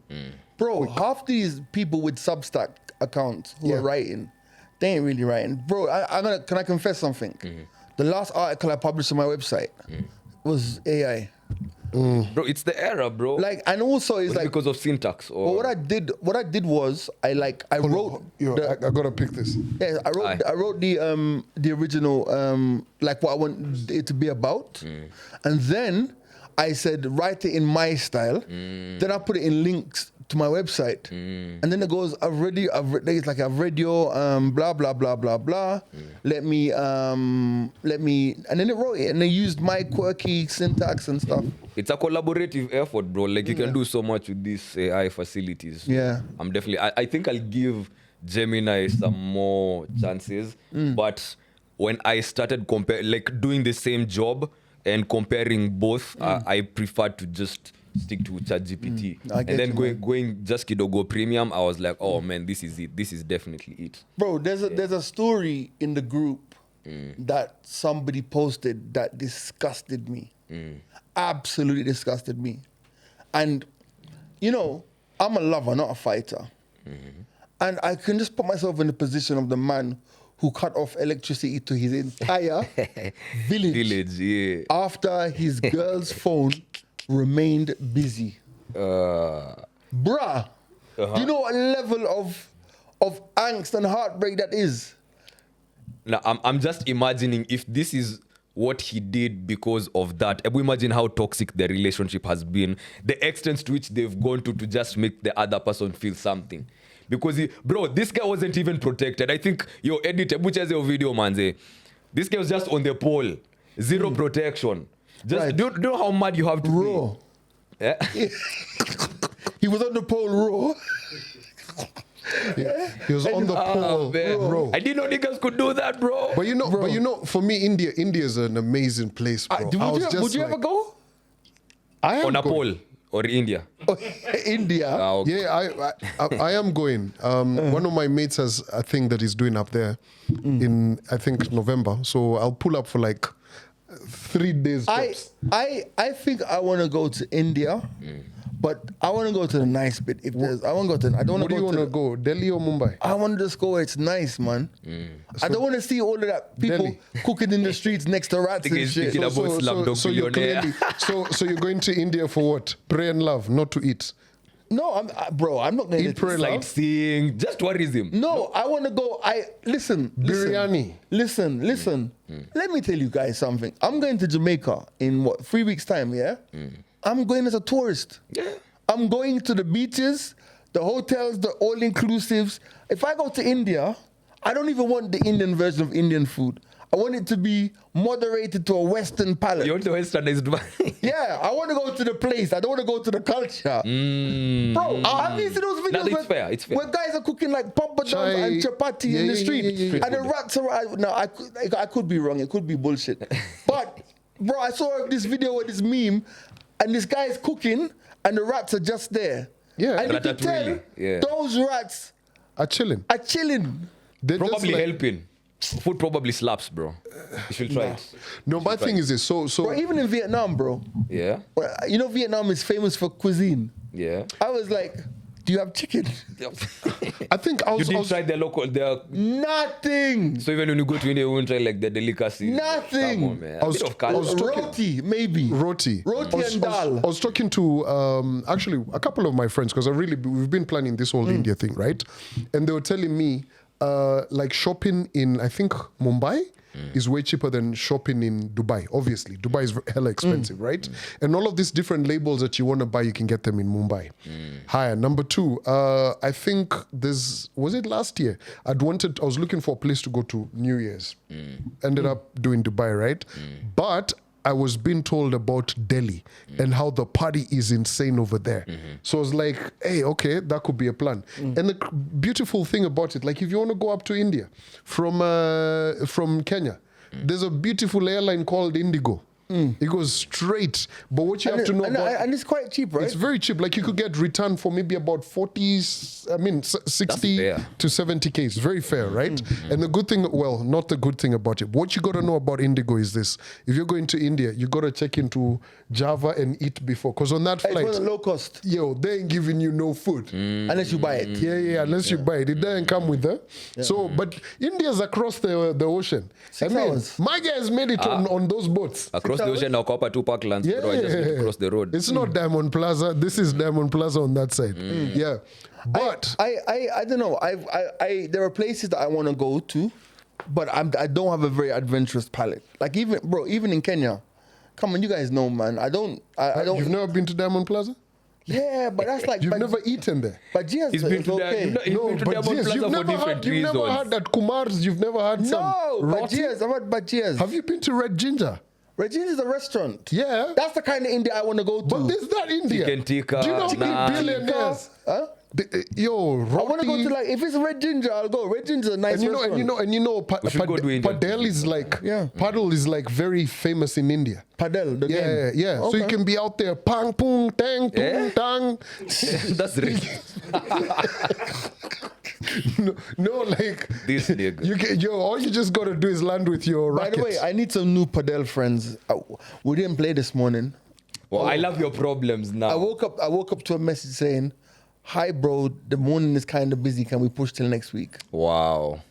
Bro, half these people with Substack accounts who are writing, they ain't really writing. Bro, can I confess something? The last article I published on my website was AI. Bro, it's the era, bro. Like, and also it's like because of syntax. Or but what I did was I wrote. I gotta pick this. Yeah, I wrote the original like what I want it to be about, and then I said write it in my style. Then I put it in links to my website, and then it goes I've read your blah blah blah blah blah. Let me and then it wrote it and they used my quirky syntax and stuff. It's a collaborative effort, bro. Like you can do so much with these AI facilities. Yeah, I'm definitely. I think I'll give Gemini some more chances. But when I started doing the same job and comparing both, I prefer to just stick to Chat GPT. And then going just Kidogo Premium, I was like, oh man, this is it. This is definitely it. Bro, there's a story in the group that somebody posted that disgusted me. Absolutely disgusted me. And, you know, I'm a lover, not a fighter. And I can just put myself in the position of the man who cut off electricity to his entire village after his girl's phone remained busy. Bruh, do you know what level of angst and heartbreak that is? Now, I'm just imagining if this is what he did because of that. We imagine how toxic the relationship has been, the extent to which they've gone to just make the other person feel something. Because, bro, this guy wasn't even protected. I think your editor, which has your video, manze, this guy was just on the pole. Zero protection. Just Right. do you know how mad you have to Raw. be? Yeah? He was on the pole raw. He was on the pole, man. bro. I didn't know niggas could do that, bro. But you know, for me, India is an amazing place, bro. Would you ever go? I am On a going. pole or India? India. Okay. Yeah, I am going. One of my mates has a thing that he's doing up there in, I think, November. So I'll pull up for like 3 days. tops. I think I want to go to India, but I want to go to the nice bit. If there's, I want to go to. I don't want Where do to you go want to. to go? Delhi or Mumbai? I want to just go where it's nice, man. I don't want to see all of that people Delhi. cooking in the streets next to rats think and he's shit. thinking about Slumdog you're Millionaire. so you're going to India for what? Pray and love, not to eat. No, I'm not going Eat, pray, love. Sightseeing, just tourism. No, I want to go. Listen. Biryani. Listen. Let me tell you guys something. I'm going to Jamaica in 3 weeks' time. Yeah, I'm going as a tourist. Yeah. I'm going to the beaches, the hotels, the all-inclusives. If I go to India, I don't even want the Indian version of Indian food. I want it to be moderated to a Western palate. You want the westernized Yeah, I want to go to the place. I don't want to go to the culture. Bro, have you seen those videos it's fair, it's fair. where guys are cooking like papadums Chai. and chapati in the street? Yeah. And the rats are... No, I could be wrong. It could be bullshit. But, bro, I saw this video with this meme and this guy is cooking and the rats are just there. Yeah. And you can tell Ratatouille, yeah. those rats Are chilling. are chilling. They're just Probably like- helping. Food probably slaps, bro. You should try it. No, my thing is this. So Bro, even in Vietnam, bro. Yeah? Well, you know Vietnam is famous for cuisine. Yeah. I was like, do you have chicken? I think I You was, didn't try the local, Nothing. so even when you go to India, you won't try like the delicacies. Nothing. Come on, man. I was- A bit of I was culture. talking- Roti, maybe. Roti. Roti and dal. I was talking to actually a couple of my friends because we've been planning this whole India thing, right? And they were telling me like shopping in, I think, Mumbai is way cheaper than shopping in Dubai. Obviously, Dubai is hella expensive, right? And all of these different labels that you want to buy, you can get them in Mumbai. Higher. Number two, I think was it last year? I was looking for a place to go to New Year's. Ended up doing Dubai, right? But I was being told about Delhi and how the party is insane over there. So I was like, hey, okay, that could be a plan. And the beautiful thing about it, like if you want to go up to India from Kenya, there's a beautiful airline called Indigo. It goes straight. But what you have to know about... And it's quite cheap, right? It's very cheap. Like you could get return for maybe about 60 to 70K. It's very fair, right? And the good thing, well, not the good thing about it. What you got to know about Indigo is this. If you're going to India, you got to check into Java and eat before. Because on that flight... It's low cost. Yo, they ain't giving you no food. Unless you buy it. Yeah, unless you buy it. It doesn't come with that. So, but India's across the ocean. 6 hours. My guys made it on those boats. Across the ocean, I'll cop two Parklands. Yeah. Bro, I just need to cross the road. It's not Diamond Plaza. This is Diamond Plaza on that side. Yeah. But I don't know. There are places that I want to go to, but I don't have a very adventurous palate. Like even in Kenya, come on, you guys know, man. I don't. You've never been to Diamond Plaza? Yeah, but that's like... You've never eaten there? But yes, He's been to okay. But yes, you've never had that Kumar's. You've never had some but roti? yes, I've had bajiyas. Have you been to Red Ginger? Regina is a restaurant. Yeah. That's the kind of India I want to go to. But there's that India. Chicken tikka, Do you know how many naan. billionaires? Huh? Roti. I want to go to like, if it's Red Ginger, I'll go. Red Ginger is a nice restaurant. We should go to India. Padel is like, Padel is like very famous in India. Padel, the game. Yeah. Okay. So you can be out there, pang, pung, tang, tung, tang. That's really... No, like This nigga. all you just gotta do is land with your By racket. the way, I need some new Padel friends. We didn't play this morning. Well, I love your problems now. I woke up to a message saying, "Hi, bro. The morning is kind of busy. Can we push till next week?" Wow.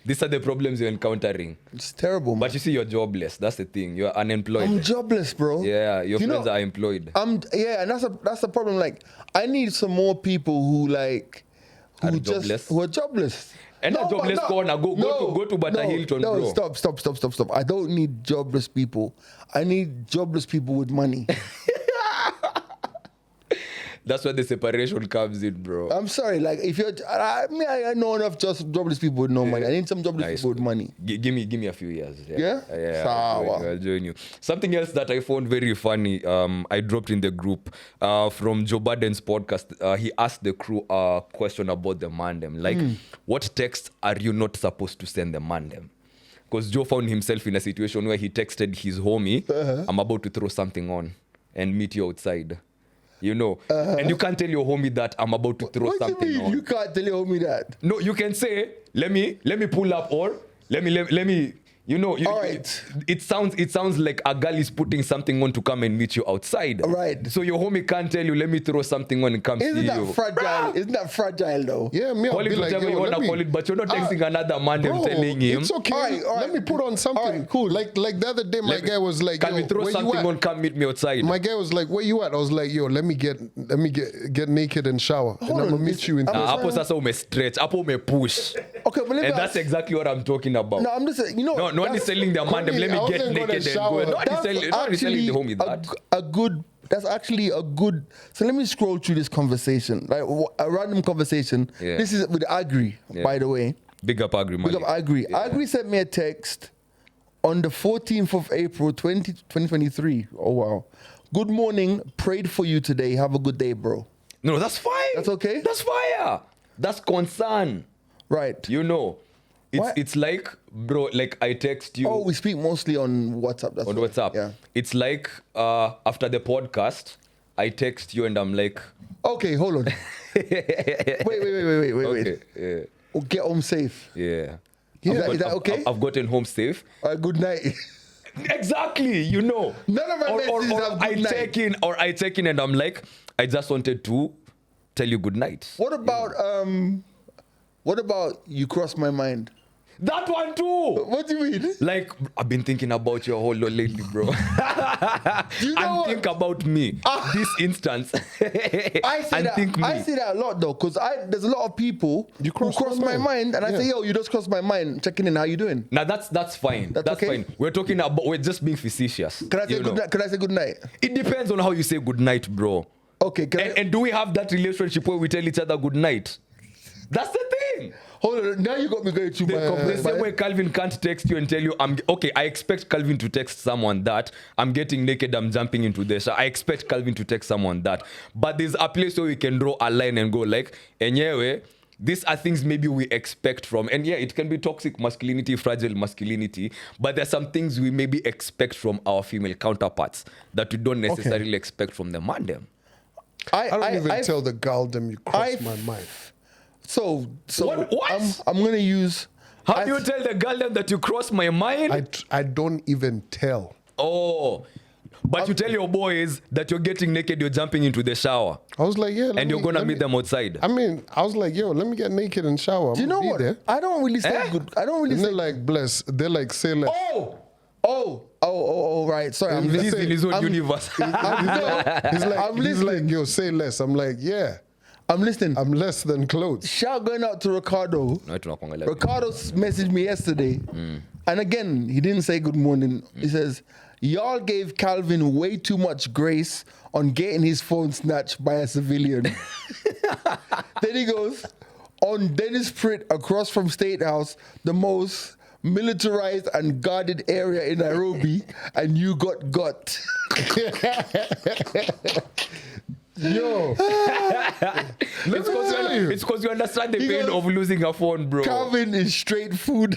These are the problems you're encountering. It's terrible, man. But you see, you're jobless. That's the thing. You're unemployed. I'm jobless, bro. Yeah, your You friends know, are employed. and that's the problem. Like, I need some more people who Are jobless? who are jobless. And a jobless corner. Go to Bata Hilton, no, bro. Stop. I don't need jobless people. I need jobless people with money. That's where the separation comes in, bro. I'm sorry, like if you're, I know enough just jobless people with no money. I need some jobless people with money. Give me a few years. Yeah? I'll join you. Something else that I found very funny, I dropped in the group from Joe Biden's podcast. He asked the crew a question about the mandem. Like, what text are you not supposed to send the mandem? Because Joe found himself in a situation where he texted his homie, I'm about to throw something on and meet you outside. You know, and you can't tell your homie that I'm about to throw What do something you mean? on. You can't tell your homie that. No, you can say, let me pull up, or let me. You know, All right. it sounds like a girl is putting something on to come and meet you outside. All right. So your homie can't tell you, let me throw something on and come see you. Isn't that fragile though? Yeah, me, Call I'll it be like, whatever you want to call it, but you're not texting another man and telling him. It's okay. All right. Let me put on something. All right, cool. Like the other day, my guy was like, Can we throw where something you at? on, come meet me outside? My guy was like, where you at? I was like, yo, let me get naked and shower. And I'm gonna meet you in Hapo sasa stretch, hapo push. Okay, but And that's exactly what I'm talking about. No, I'm just saying, No one is telling the man, let me get naked and go. No one is telling the homie that. That's actually a good. So let me scroll through this conversation, like a random conversation. Yeah. This is with Agri, by the way. Big up Agri, man. Big up Agri. Yeah. Agri sent me a text on the 14th of April, 2023. Oh wow. Good morning. Prayed for you today. Have a good day, bro. No, that's fine. That's okay? That's fire. That's concern. Right. You know, What? it's like, bro, like I text you Oh, we speak mostly on WhatsApp. That's on why. WhatsApp. Yeah. It's like after the podcast, I text you and I'm like, Okay, hold on. wait. okay, yeah, Oh, get home safe. yeah. Is that okay? I've gotten home safe. Good night. Exactly, you know. None of my messages have good night. I check in and I'm like, I just wanted to tell you good night. What about you cross my mind? That one too. What do you mean? Like, I've been thinking about you a whole lot lately, bro. You know and what? think about me. This instance. I say and that. think me. I say that a lot though, because there's a lot of people who cross my mind, and I say, yo, you just crossed my mind. Checking in, how you doing? Now that's fine. That's okay? fine. We're just being facetious. Can I say good night? Can I say good night? It depends on how you say good night, bro. Okay. And do we have that relationship where we tell each other good night? That's the thing. Hold on. Now you got me going to The same way Calvin can't text you and tell you, I expect Calvin to text someone that I'm getting naked, I'm jumping into the shower. I expect Calvin to text someone that. But there's a place where we can draw a line and go like, enyewe, these are things maybe we expect from, and yeah, it can be toxic masculinity, fragile masculinity, but there's some things we maybe expect from our female counterparts that we don't necessarily expect from the man them. I don't even tell the girl them you cross my mind. So What? I'm gonna use. How do you tell the girl them that you cross my mind? I don't even tell. Oh, but you tell your boys that you're getting naked, you're jumping into the shower, I was like, yeah. and you're gonna meet them outside. I mean, I was like, yo, let me get naked and shower. Do you know what? There. I don't really say good. I don't really And say. they're like, bless. They're like, say less. Oh, right. Sorry, I'm He's listening. in his own universe. He's like, yo, say less. I'm like, yeah. I'm listening. I'm less than clothes. Shout going out to Ricardo. No, Ricardo messaged me yesterday, and again he didn't say good morning. He says, "Y'all gave Calvin way too much grace on getting his phone snatched by a civilian." Then he goes, "On Dennis Pritt across from State House, the most militarized and guarded area in Nairobi, and you got." Yo, It's because you understand the He pain goes, of losing a phone, bro. Calvin is straight food.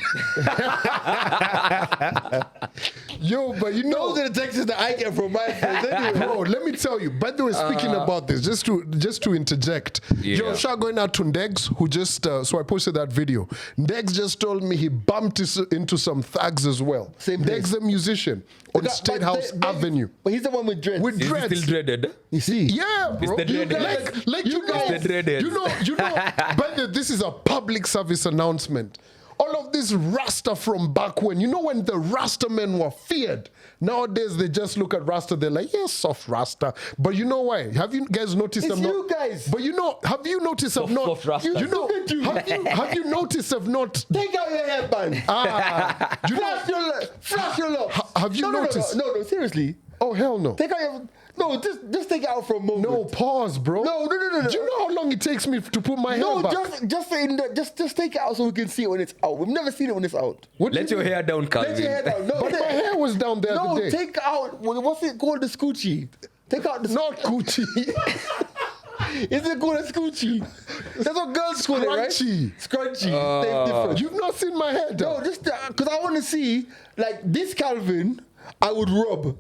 yo, but you know, Those are the texts that I get from my friends anyway. bro, let me tell you. By the way, speaking about this, just to interject, yo, shout going out to Ndegs, who just so I posted that video. Ndegs just told me he bumped into some thugs as well. Same place. Ndegs, the musician, on State House Avenue. But he's the one with dreads. With Is it dreads. still dreaded? You see? Yeah, bro. the You dreadheads. like you know, It's the dreadheads. you know. But this is a public service announcement. All of this Rasta from back when, you know, when the Rasta men were feared. Nowadays they just look at Rasta, they're like, yeah, soft Rasta. But you know why? Have you guys noticed? It's I'm you not, guys. But you know, have you noticed? I'm not. Soft Rasta. You know, Look at you. have you noticed? I've not. Take out your hairband. You know, Flash your locks. have you noticed? No, seriously. Oh hell no. Take out your. No, just take it out for a moment. No, pause, bro. No. Do you know how long it takes me to put my hair No, back? just take it out so we can see it when it's out. We've never seen it when it's out. What do Let you your mean? hair down, Calvin. Let your hair down. No, But my hair was down the other day. take out. What's it called? The scoochie. Take out the. Not Gucci. Is it called a scoochie? That's what girls call it, right? Scrunchy. Scrunchy. Same difference. You've not seen my hair down. No, just because I want to see like this Calvin, I would rub.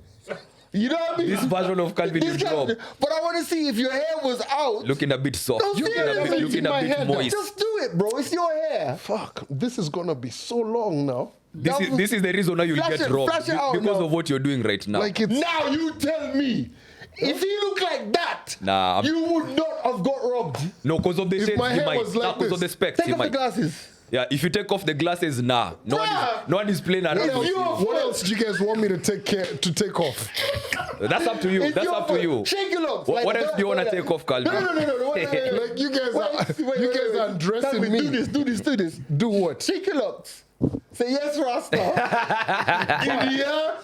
You know what I mean? This version of Calvin This you drop. Calvin, but I want to see if your hair was out. Looking a bit soft. Don't Looking say a anything. bit My hair down. moist. Just do it, bro. It's your hair. Fuck, this is gonna be so long now. This is the reason why you'll Flash get it- robbed. flash it out Because now. of what you're doing right now. Like it's Now you tell me. If he looked like that, Nah, I'm- you would not have got robbed. No, because of the If shades, my you hair might. was like Because of the this. specs, Take you off the might. glasses. Yeah, if you take off the glasses, nah. No one is playing around If with you you. are- what else do you guys want me to take off? That's up to you. It's That's your up to fault. you. Shake your locks. What else do you wanna wait, take off, Calvin? No. Wait. Like you guys are undressing Calvin, me. Do this. Do what? Shake your locks. Say yes, Rasta. Yeah.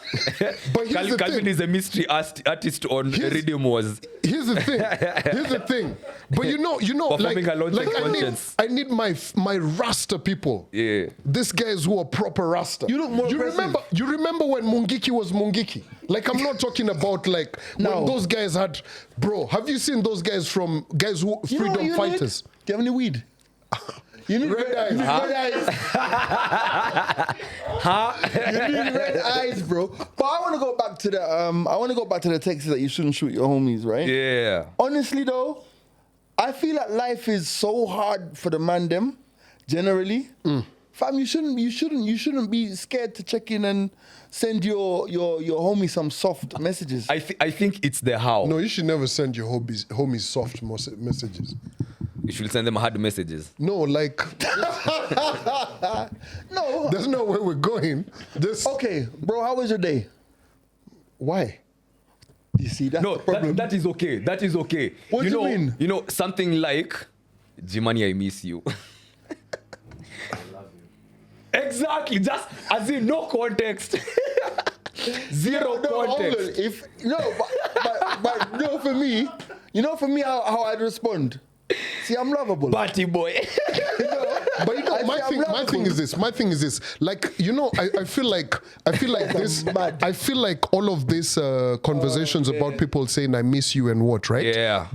But here's the Calvin thing. is a mystery artist on Rhythm Wars. Here's the thing. But you know, Performing alongside conscience. I need my Rasta people. Yeah. These guys who are proper Rasta. You look more aggressive. You remember when Mungiki was Mungiki? Like I'm not talking about like No. when those guys had, bro. Have you seen those guys who You know what freedom you fighters? Need? Do you have any weed? You need Red eyes. You need red eyes. You need red eyes, bro. But I want to go back to the text that you shouldn't shoot your homies, right? Yeah. Honestly, though, I feel like life is so hard for the man them, generally. Fam, you shouldn't be scared to check in and send your homie some soft messages. I think it's the how. No, you should never send your homies soft messages. You should send them hard messages. No, like No. there's no where we're going. This Okay, bro, how was your day? why? You see, that's No, the problem. that is okay. That is okay. What do you mean? You know, something like, Gemini, I miss you. Exactly. Just as in no context. Zero context. But no, for me, how I'd respond. See, I'm lovable. Party boy. But you know, my My thing is this. Like, you know, I feel like this. I feel like all of these conversations about people saying I miss you and what, right? Yeah.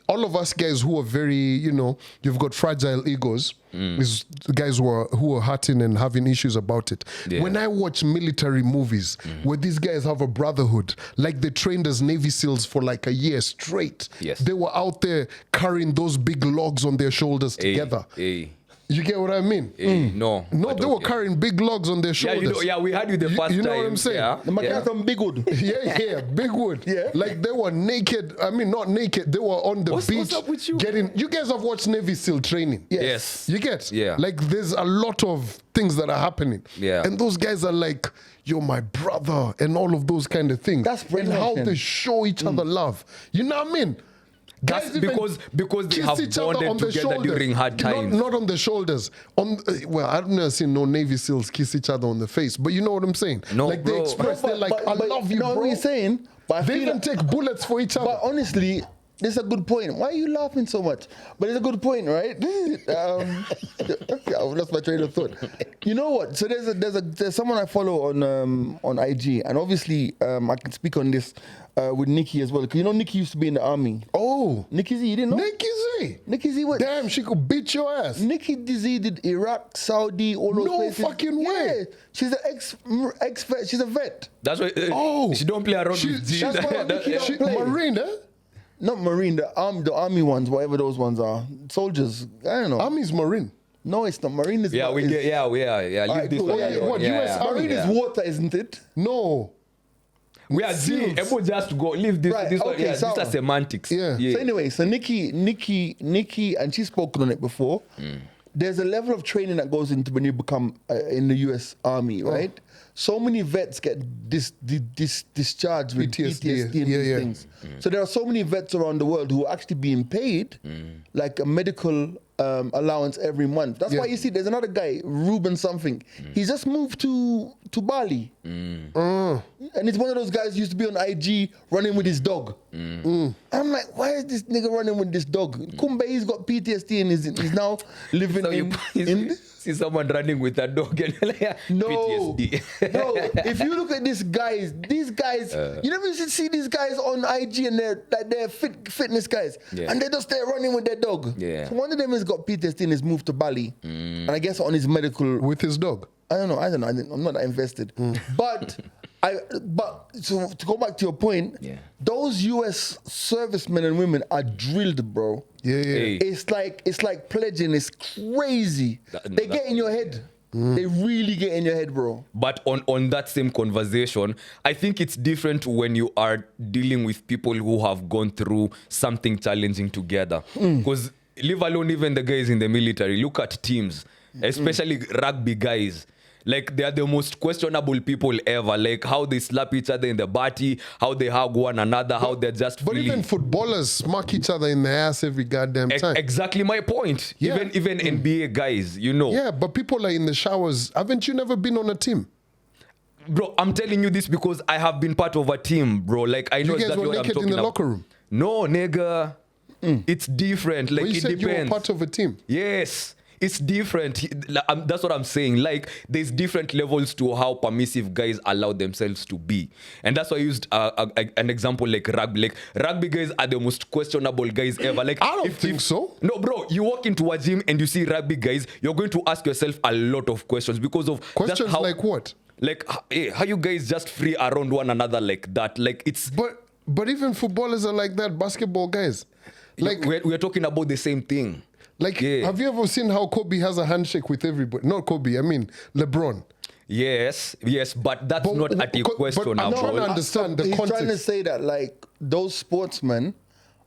All of us guys who are very, you know, you've got fragile egos. Is guys who are hurting and having issues about it. Yeah. When I watch military movies where these guys have a brotherhood, like they trained as Navy SEALs for like a year straight. Yes. They were out there carrying those big logs on their shoulders together. You get what I mean? No, they were carrying big logs on their shoulders. We had you the first time. You know what I'm saying? Yeah. Some big wood. Yeah, big wood. Yeah. Like they were naked. I mean, not naked. They were on the beach. What's up with you? You guys have watched Navy SEAL training. Yes. You get? Yeah. Like there's a lot of things that are happening. Yeah. And those guys are like, you're my brother and all of those kind of things. That's and how brainwashing. they show each other love. You know what I mean? That's Guys even because they kiss have each other bonded on the together shoulders. during hard times. Not on the shoulders. Well, I've never seen no Navy SEALs kiss each other on the face, but you know what I'm saying? No, like they bro. express, they're like, I love you, know bro. what you're saying? But I They feel even like- take bullets for each other. But honestly, this is a good point. Why are you laughing so much? But it's a good point, right? I lost my train of thought. You know what? So there's someone I follow on IG, and obviously I can speak on this with Nikki as well. Because you know Nikki used to be in the army. Oh, Nikki Z, you didn't know? Nikki Z. Nikki Z, what? Damn, she could beat your ass. Nikki Z did Iraq, Saudi, all those No places. fucking way. Yeah, she's an ex-vet. She's a vet. That's why she don't play around with G. that's why Nikki don't play. Marine, eh? Not Marine, the army ones, whatever those ones are. Soldiers. I don't know. Army's Marine. No, it's not. Marine is not. Leave Alright, this cool. one. Yeah, alone. what, US Army? Marine is water, isn't it? No. We are Seals. able just go leave this. Right, This one. okay, Yeah, these so- are semantics. Yeah. So anyway, so Nikki, and she's spoken on it before. There's a level of training that goes into when you become in the US Army, right? So many vets get discharged with PTSD and these things. So there are so many vets around the world who are actually being paid like a medical allowance every month. That's why you see there's another guy, Ruben something. He's just moved to Bali. And it's one of those guys who used to be on IG running with his dog. I'm like, why is this nigga running with this dog? Kumbe, he's got PTSD and he's now living So in see someone running with a dog and like, no, PTSD. bro. If you look at these guys, you never see these guys on IG and they're fitness guys, and they're just there running with their dog. Yeah. So one of them has got PTSD and has moved to Bali, and I guess on his medical. With his dog. I don't know. I'm not that invested, but. So to go back to your point, those US servicemen and women are drilled, bro. Yeah. Hey. It's like pledging. It's crazy. They get in your head. They really get in your head, bro. But on that same conversation, I think it's different when you are dealing with people who have gone through something challenging together. Because leave alone even the guys in the military, look at teams, especially rugby guys. Like, they are the most questionable people ever. Like, how they slap each other in the body, how they hug one another, how they're just But feeling... even footballers smack each other in the ass every goddamn time. Exactly my point. Yeah. Even NBA guys, you know. Yeah, but people are in the showers. Haven't you never been on a team? Bro, I'm telling you this because I have been part of a team, bro. Like, I know You guys exactly were what I'm naked talking in the about. locker room. No, nigga. It's different. Like, Well, you it said you were depends. part of a team. Yes. It's different. That's what I'm saying. Like, there's different levels to how permissive guys allow themselves to be. And that's why I used an example like rugby. Like, rugby guys are the most questionable guys ever. Like, I don't think so. No, bro, you walk into a gym and you see rugby guys, you're going to ask yourself a lot of questions because of Questions just how, like what? Like, hey, how you guys just free around one another like that? Like, it's... But even footballers are like that, basketball guys. Like, we're talking about the same thing. Like, have you ever seen how Kobe has a handshake with everybody? Not Kobe, I mean LeBron. Yes, but that's not at a questionable. I'm trying to understand the He's context. trying to say that, like, those sportsmen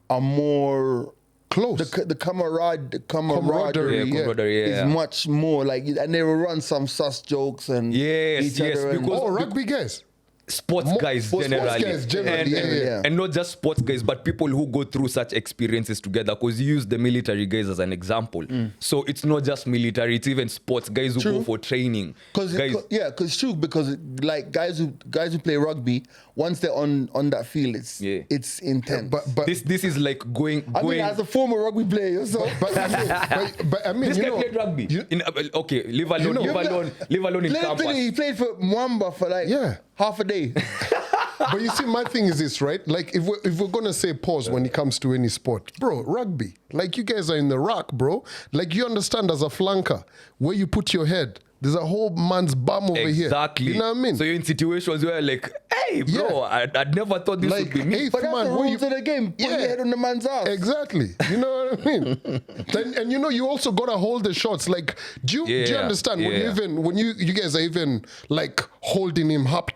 are more Close. The camaraderie Camaraderie, is much more like, and they will run some sus jokes and Yes, each other and- because rugby guys. sports guys sports generally, guys generally, yeah. and not just sports guys, but people who go through such experiences together. Because you use the military guys as an example, so it's not just military; it's even sports guys who go for training. Because true. Because like guys who play rugby, once they're on that field, it's intense. But this is like going. I mean, as a former rugby player yourself, but I mean, This you guy know, played rugby. Leave alone in campus. he played for Mwamba for like half a day. But you see, my thing is this, right? Like, if we're gonna say pause when it comes to any sport, bro, rugby. Like, you guys are in the rock, bro. Like, you understand as a flanker where you put your head. There's a whole man's bum over here. Exactly. You know what I mean? So you're in situations where like, hey, bro, I'd never thought this would be me. Eighth But that's man, the where rules of the game. Put your head on the man's ass. Exactly. You know what I mean? and you know, you also gotta hold the shots. Like, do you understand when you guys are even like holding him up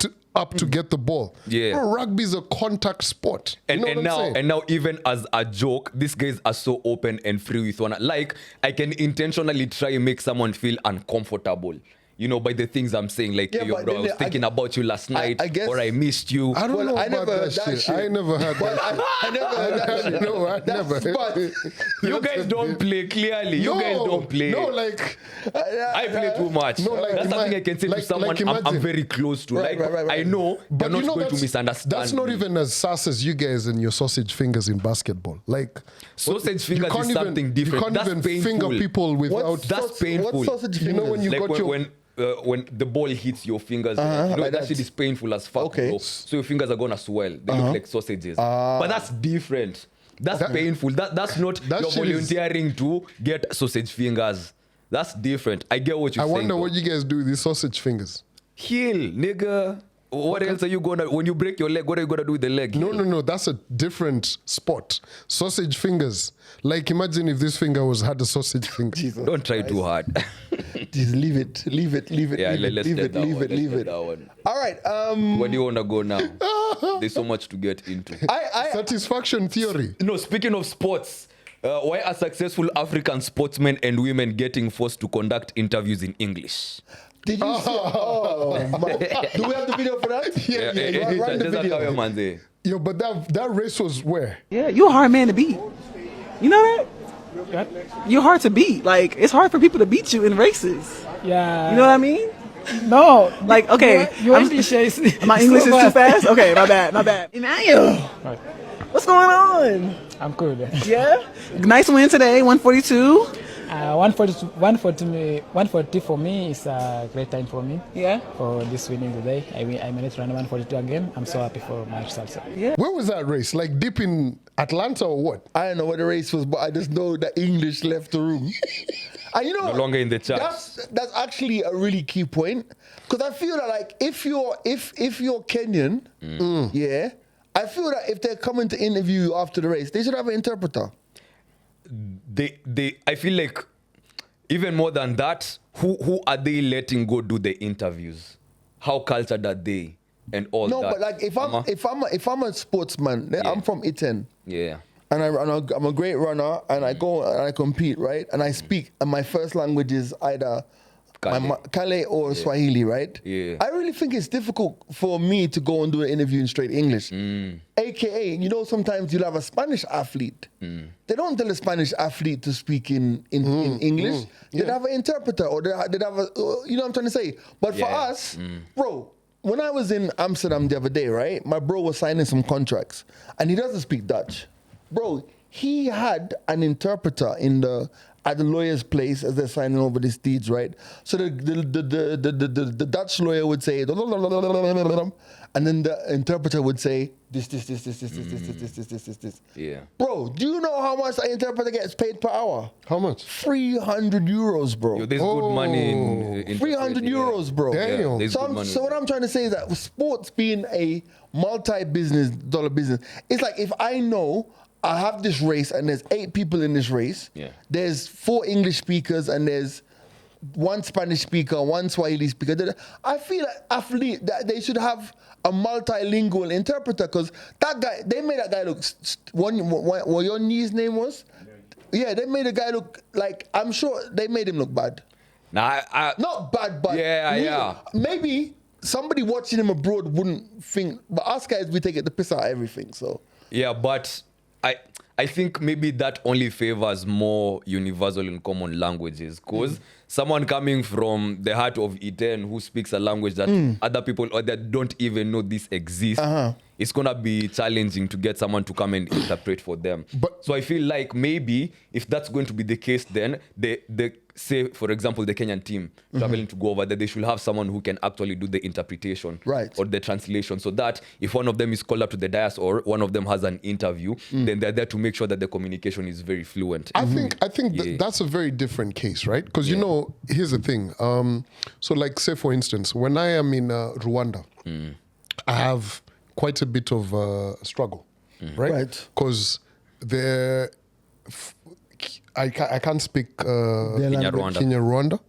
to get the ball? Yeah. Bro, rugby is a contact sport. You know what I'm saying? And now even as a joke, these guys are so open and free with one. Like, I can intentionally try and make someone feel uncomfortable. You know, by the things I'm saying, like, yo, bro, I was thinking about you last night, or I missed you. I don't know about that shit. I never heard that. I never heard that shit. No, I never. You guys don't play, clearly. You guys don't play. No, like... I play too much. No, like, that's something I can say to someone I'm very close to. Right. I know But they're you not know, going to misunderstand. That's not me. even as sus as you guys and your sausage fingers in basketball. Like, sausage you fingers can't is something different. You can't That's even painful. finger people without... That's painful. What's sausage You know when you like got when the ball hits your fingers, like that shit is painful as fuck. Okay. Bro. So your fingers are gonna swell. They look like sausages. But that's different. That's painful. That's not you're volunteering to get sausage fingers. That's different. I get what you're saying. I wonder though. what you guys do with these sausage fingers. Heal, nigga. What else are you gonna, when you break your leg, what are you gonna do with the leg? No, that's a different spot. Sausage fingers. Like, imagine if this finger had a sausage finger. Don't try too hard. Just leave it. Yeah, let's leave let it. that Leave one. it. Let's Leave let it. that one. All right. Where do you wanna go now? There's so much to get into. Satisfaction theory. No, speaking of sports, why are successful African sportsmen and women getting forced to conduct interviews in English? Did you see? Oh, man. Do we have the video for that? Yeah. Run the video. Yo, but that race was where? Yeah, you're a hard man to beat. You know that? You're hard to beat. Like, it's hard for people to beat you in races. Yeah. You know what I mean? No. Like, okay. Your English is... My English is too fast? Okay, my bad. Emmanuel. What's going on? I'm good. Yeah? Nice win today, 142. 140 for me is a great time for me. Yeah? For this winning today. I managed to run 142 again. I'm so happy for my results. Yeah. Where was that race? Like deep in Atlanta or what? I don't know what the race was, but I just know that English left the room. And you know, No longer in the chat. That's actually a really key point, because I feel that like if you're Kenyan, yeah, I feel that if they're coming to interview you after the race, they should have an interpreter. I feel like even more than that, who are they letting go do the interviews? How cultured are they and all that? No, but like if I'm a sportsman, I'm from Iten. Yeah. And I'm a great runner, and I go and I compete, right? And I speak, and my first language is either Kale or Swahili, right? Yeah. I really think it's difficult for me to go and do an interview in straight English. AKA, you know, sometimes you'll have a Spanish athlete. They don't tell a Spanish athlete to speak in English. They'd have an interpreter, or they'd have a, you know what I'm trying to say? But for us, bro, when I was in Amsterdam the other day, right? My bro was signing some contracts, and he doesn't speak Dutch. Bro, he had an interpreter at the lawyer's place as they're signing over these deeds, right? So the Dutch lawyer would say, and then the interpreter would say, this. Yeah. Bro, do you know how much the interpreter gets paid per hour? How much? 300 euros, bro. Yo, there's good money in 300 euros, bro. Damn. there's good money. So what I'm trying to say is that sports being a multi-dollar business, it's like if I know I have this race and there's 8 people in this race, there's 4 English speakers and there's 1 Spanish speaker, 1 Swahili speaker. I feel like that they should have a multilingual interpreter, because that guy, they made that guy look, what your niece's name was? Yeah, they made the guy look like, I'm sure they made him look bad. Nah, Not bad, but Yeah. maybe somebody watching him abroad wouldn't think. But us guys, we take it the piss out of everything. So Yeah, but I think maybe that only favors more universal and common languages, because someone coming from the heart of Iten who speaks a language that other people or that don't even know this exists, it's gonna be challenging to get someone to come and interpret for them. But- so I feel like maybe if that's going to be the case, then the say, for example, the Kenyan team traveling to go over there, they should have someone who can actually do the interpretation or the translation, so that if one of them is called up to the dais or one of them has an interview, then they're there to make sure that the communication is very fluent. I think that's a very different case, right? Because you know, here's the thing. So like, say for instance, when I am in Rwanda, I have quite a bit of struggle, right? Because I can't speak Kenya Rwanda.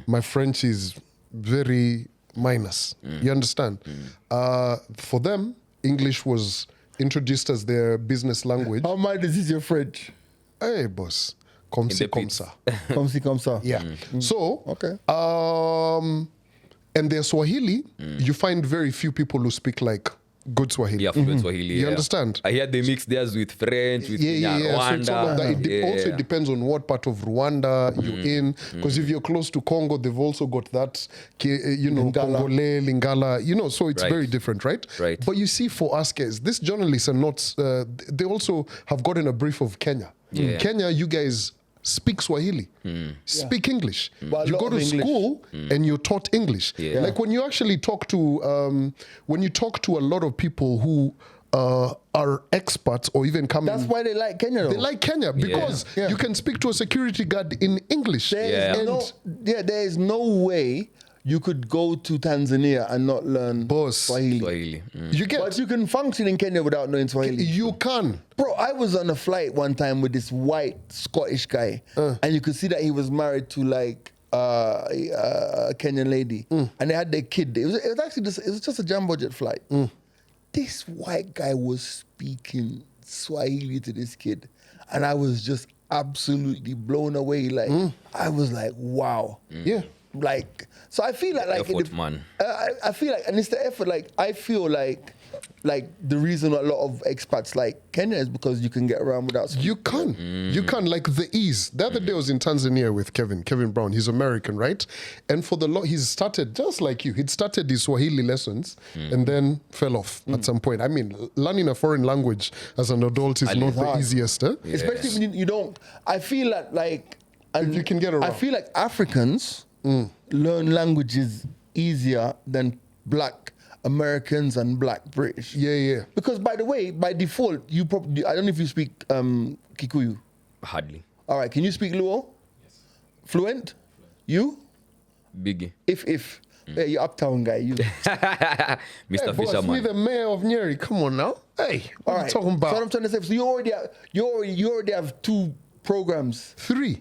My French is very minus. You understand? For them, English was introduced as their business language. how minus is your French? Hey, boss. Comme ci, comme ça. Comme si, comme ça. Yeah. So, Okay. And their Swahili, you find very few people who speak like good Swahili. Yeah, fluent Swahili. You understand? I hear they mix theirs with French, with Yeah. So Rwanda. it's all of that. Also, it depends on what part of Rwanda you're in. Because if you're close to Congo, they've also got that, Lingala. Congolese, Lingala, so it's Right. very different, right? Right. But you see, for us guys, these journalists are not, they also have gotten a brief of Kenya. Yeah. Kenya, you guys speak Swahili, speak English. But a You lot go of to English. school and you're taught English. Yeah. Like when you actually talk to, a lot of people who are experts or even coming. That's why they like Kenya. Though. They like Kenya because you can speak to a security guard in English. There is no way you could go to Tanzania and not learn Swahili. Swahili. You get, But you can function in Kenya without knowing Swahili. you can. Bro, I was on a flight one time with this white Scottish guy, and you could see that he was married to like a Kenyan lady, and they had their kid. It was actually just a jumbo jet flight. This white guy was speaking Swahili to this kid, and I was just absolutely blown away. Like I was like, wow. Yeah. Like, so I feel like Effort, man. I feel like, and it's the effort. Like I feel like the reason a lot of expats like Kenya is because you can get around without. You can. You can, like the ease. The other day I was in Tanzania with Kevin Brown. He's American, right? And for he's started, just like you, he'd started his Swahili lessons and then fell off at some point. I mean, learning a foreign language as an adult is not the easiest. Especially when you don't. I feel like If you can get around. I feel like Africans learn languages easier than Black Americans and Black British. Yeah. Because by the way, by default, you probably, I don't know if you speak Kikuyu. Hardly. All right, can you speak Luo? Yes. Fluent? You? Biggie. If. Yeah, you uptown guy, you. Mr. Hey, boss, Fisherman. we the mayor of Nyeri. Come on now. Hey, what are you talking about? So what I'm trying to say, so you already have 2 programs. 3.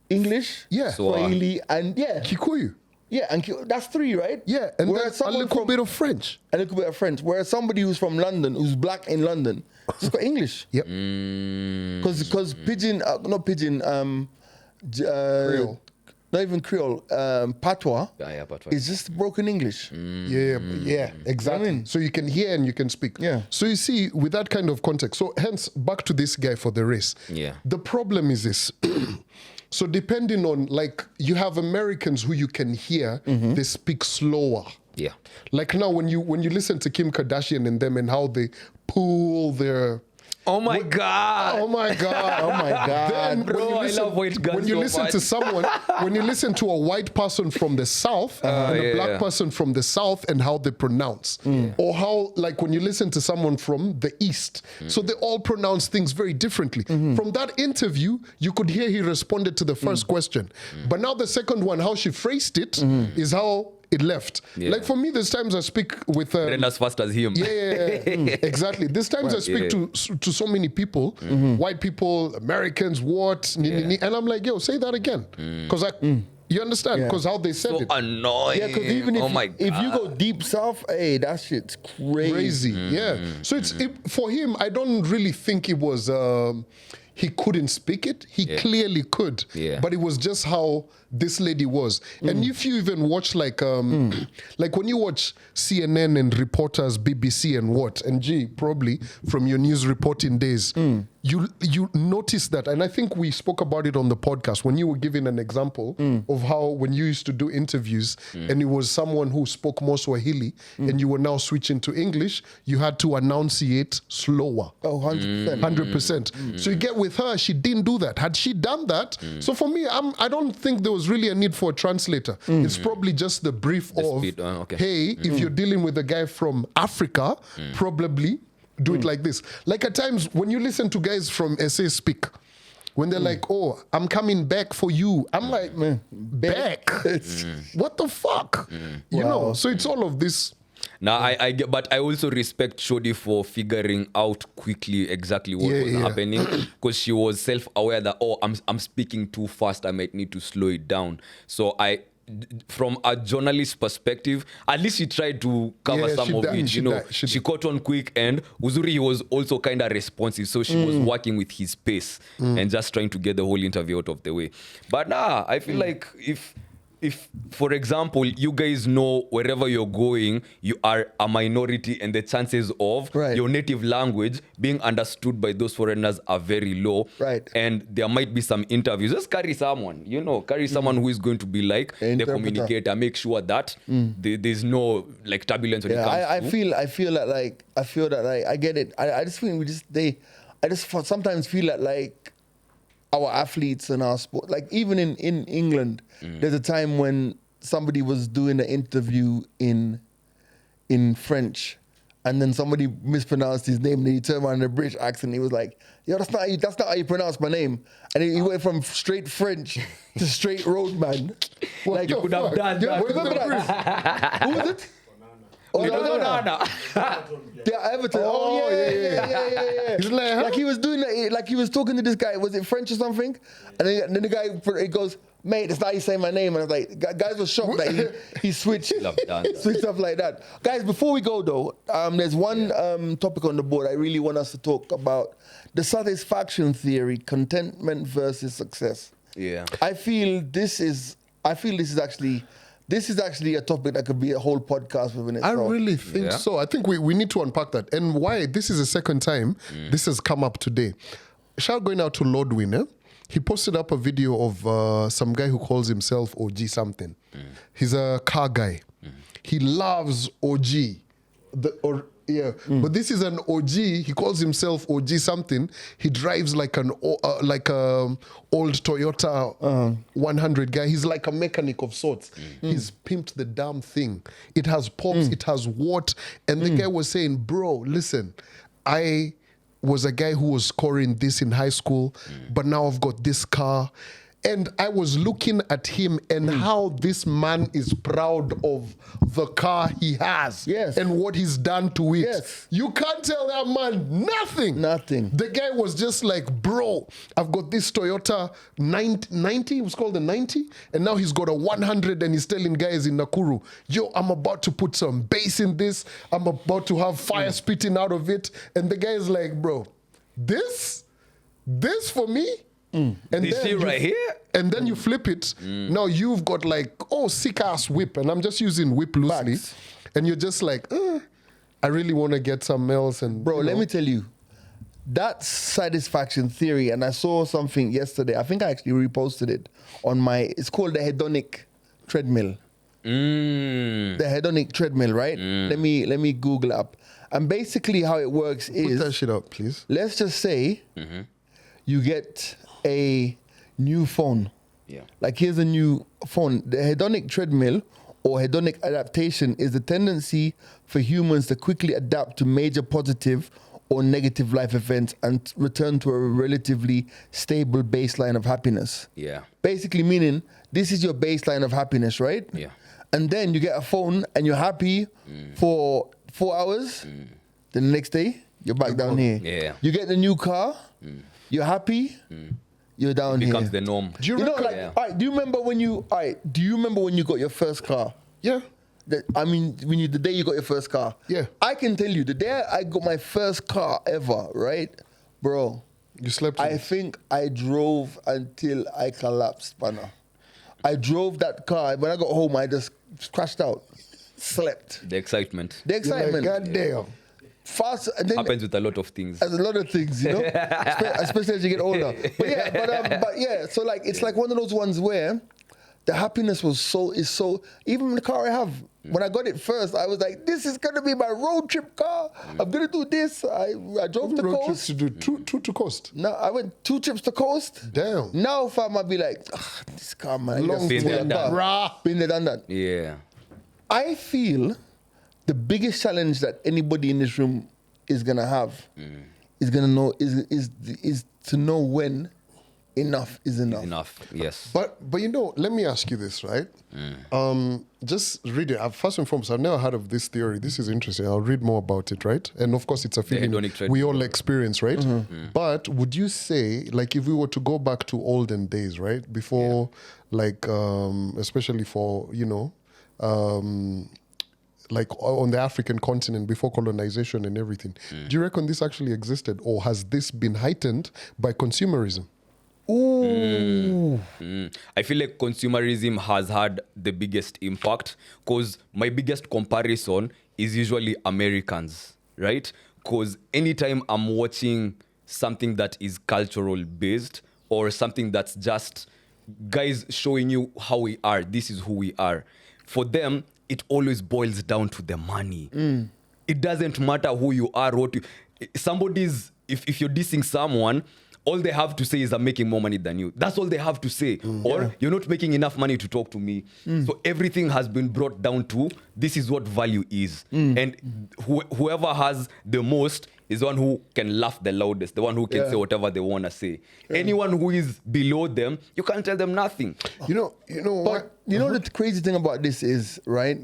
English, Yeah. Swahili, and Kikuyu. Yeah, and that's 3, right? Yeah, and then a little bit of French. A little bit of French. Whereas somebody who's from London, who's Black in London, just got English. Yep. Because pidgin, not pidgin, Creole. not even Creole, patois, Patois. is just broken English. Yeah, exactly. I mean? So you can hear and you can speak. Yeah. So you see, with that kind of context, so hence, back to this guy for the race. Yeah. The problem is this. So depending on, like, you have Americans who you can hear, they speak slower. Yeah. Like now, when you listen to Kim Kardashian and them and how they pull their... Oh my God. Oh my God. Oh my God. Then Bro, I love white guns when you so listen much. to someone, when you listen to a white person from the South and a black person from the South and how they pronounce, or how, like, when you listen to someone from the East, so they all pronounce things very differently. From that interview, you could hear he responded to the first question, but now the second one, how she phrased it, is how it left. Yeah. Like for me, there's times I speak with Ren as fast as him. yeah, exactly. There's times I speak to so many people, white people, Americans, and I'm like, yo, say that again, because you understand, because how they said So it. annoying. Yeah, because even if you go deep south, hey, that shit's Crazy, yeah. So for him, I don't really think it was. He couldn't speak it. He clearly could, but it was just how this lady was. And if you even watch like when you watch CNN and reporters, BBC and probably from your news reporting days, you notice that. And I think we spoke about it on the podcast when you were giving an example of how when you used to do interviews and it was someone who spoke more Swahili and you were now switching to English, you had to enunciate slower. Oh, 100%. 100%. So you get with her, she didn't do that. Had she done that, so for me, I don't think there was really a need for a translator. It's probably just the brief of, speed, okay. hey, if you're dealing with a guy from Africa, probably do it like this. Like at times when you listen to guys from SA speak, when they're like, oh, I'm coming back for you. I'm like, man, back? What the fuck? You know, so it's all of this. Now I get, but I also respect Shodi for figuring out quickly exactly what was happening, because she was self-aware that I'm speaking too fast. I might need to slow it down. So from a journalist perspective, at least she tried to cover some of it. She caught on quick, and Uzuri, he was also kind of responsive, so she was working with his pace and just trying to get the whole interview out of the way. But I feel like if, for example, you guys know wherever you're going, you are a minority and the chances of your native language being understood by those foreigners are very low. Right. And there might be some interviews. Just carry someone, someone who is going to be like the communicator. Make sure that there's no like turbulence when it comes I feel that I get it. I just feel sometimes feel that like our athletes and our sport, like even in England, there's a time when somebody was doing an interview in French, and then somebody mispronounced his name, and he turned around in a British accent. He was like, "Yo, that's not how you pronounce my name." And he went from straight French to straight roadman. Like you could have done that. Remember that? Who was it? Yeah, Everton. Oh, yeah. He's like he was doing that, like he was talking to this guy. Was it French or something? And then the guy, he goes, "Mate, it's not how you say my name." And I was like, guys were shocked that he switched stuff like that. Guys, before we go though, there's one topic on the board I really want us to talk about: the satisfaction theory, contentment versus success. Yeah, I feel this is actually a topic that could be a whole podcast within itself. I really think so. I think we need to unpack that. And why this is the second time this has come up today. Shout going out to Lordwin, he posted up a video of some guy who calls himself OG something. He's a car guy. He loves OG. But this is an OG. He calls himself OG something. He drives like an old Toyota 100 guy. He's like a mechanic of sorts. He's pimped the damn thing. It has pops. It has what? And the guy was saying, "Bro, listen, I was a guy who was scoring this in high school, but now I've got this car." And I was looking at him and how this man is proud of the car he has and what he's done to it. Yes. You can't tell that man nothing. Nothing. The guy was just like, "Bro, I've got this Toyota 90, it was called the 90, and now he's got a 100 and he's telling guys in Nakuru, yo, I'm about to put some bass in this. I'm about to have fire spitting out of it." And the guy is like, "Bro, this for me?" And this then right here? And then you flip it. Now you've got like, sick ass whip. And I'm just using whip loosely. Facts. And you're just like, I really want to get some else. And Bro, let me tell you, that satisfaction theory, and I saw something yesterday, I think I actually reposted it on it's called the Hedonic treadmill. The Hedonic treadmill, right? Let me Google up. And basically how it works is... Put that shit up, please. Let's just say you get a new phone. Yeah. Like here's a new phone. The hedonic treadmill or hedonic adaptation is the tendency for humans to quickly adapt to major positive or negative life events and return to a relatively stable baseline of happiness. Yeah. Basically meaning this is your baseline of happiness, right? Yeah. And then you get a phone and you're happy for 4 hours. Then the next day, you're back down here. Yeah. You get the new car, you're happy, you're down here. Becomes the norm. Do you You know, reckon? like, all right, do you remember when you got your first car? Yeah. The day you got your first car. Yeah. I can tell you, the day I got my first car ever, right? Bro, You slept in I it. think I drove until I collapsed, Banner. I drove that car. When I got home, I just crashed out, slept. The excitement. The You're excitement. like, God damn. Fast. And then, Happens with a lot of things. as a lot of things, you know, especially as you get older. But yeah, so like it's like one of those ones where the happiness is so. Even the car I have, when I got it first, I was like, this is gonna be my road trip car. I'm gonna do this. I drove to Road coast. trips to do two to coast. No, I went 2 trips to coast. Damn. Now, fam, I'd be like, this car, man. Long Been there, done. Been there, done that. Yeah. I feel the biggest challenge that anybody in this room is gonna have is gonna know is to know when enough is enough. Enough. Yes. But you know, let me ask you this, right? Just read it. First and foremost, I've never heard of this theory. This is interesting. I'll read more about it, right? And of course, it's a feeling hedonic treadmill. we all experience, right? But would you say, like, if we were to go back to olden days, right, before, like, especially for like on the African continent before colonization and everything, do you reckon this actually existed, or has this been heightened by consumerism? I feel like consumerism has had the biggest impact, because my biggest comparison is usually Americans, right? Because anytime I'm watching something that is cultural based, or something that's just guys showing you how we are, this is who we are, for them it always boils down to the money. It doesn't matter who you are, if you're dissing someone, all they have to say is I'm making more money than you. That's all they have to say. Or you're not making enough money to talk to me. So everything has been brought down to this is what value is. And whoever has the most is the one who can laugh the loudest, the one who can say whatever they want to say. Anyone who is below them, you can't tell them nothing. You know what? You know the crazy thing about this is, right?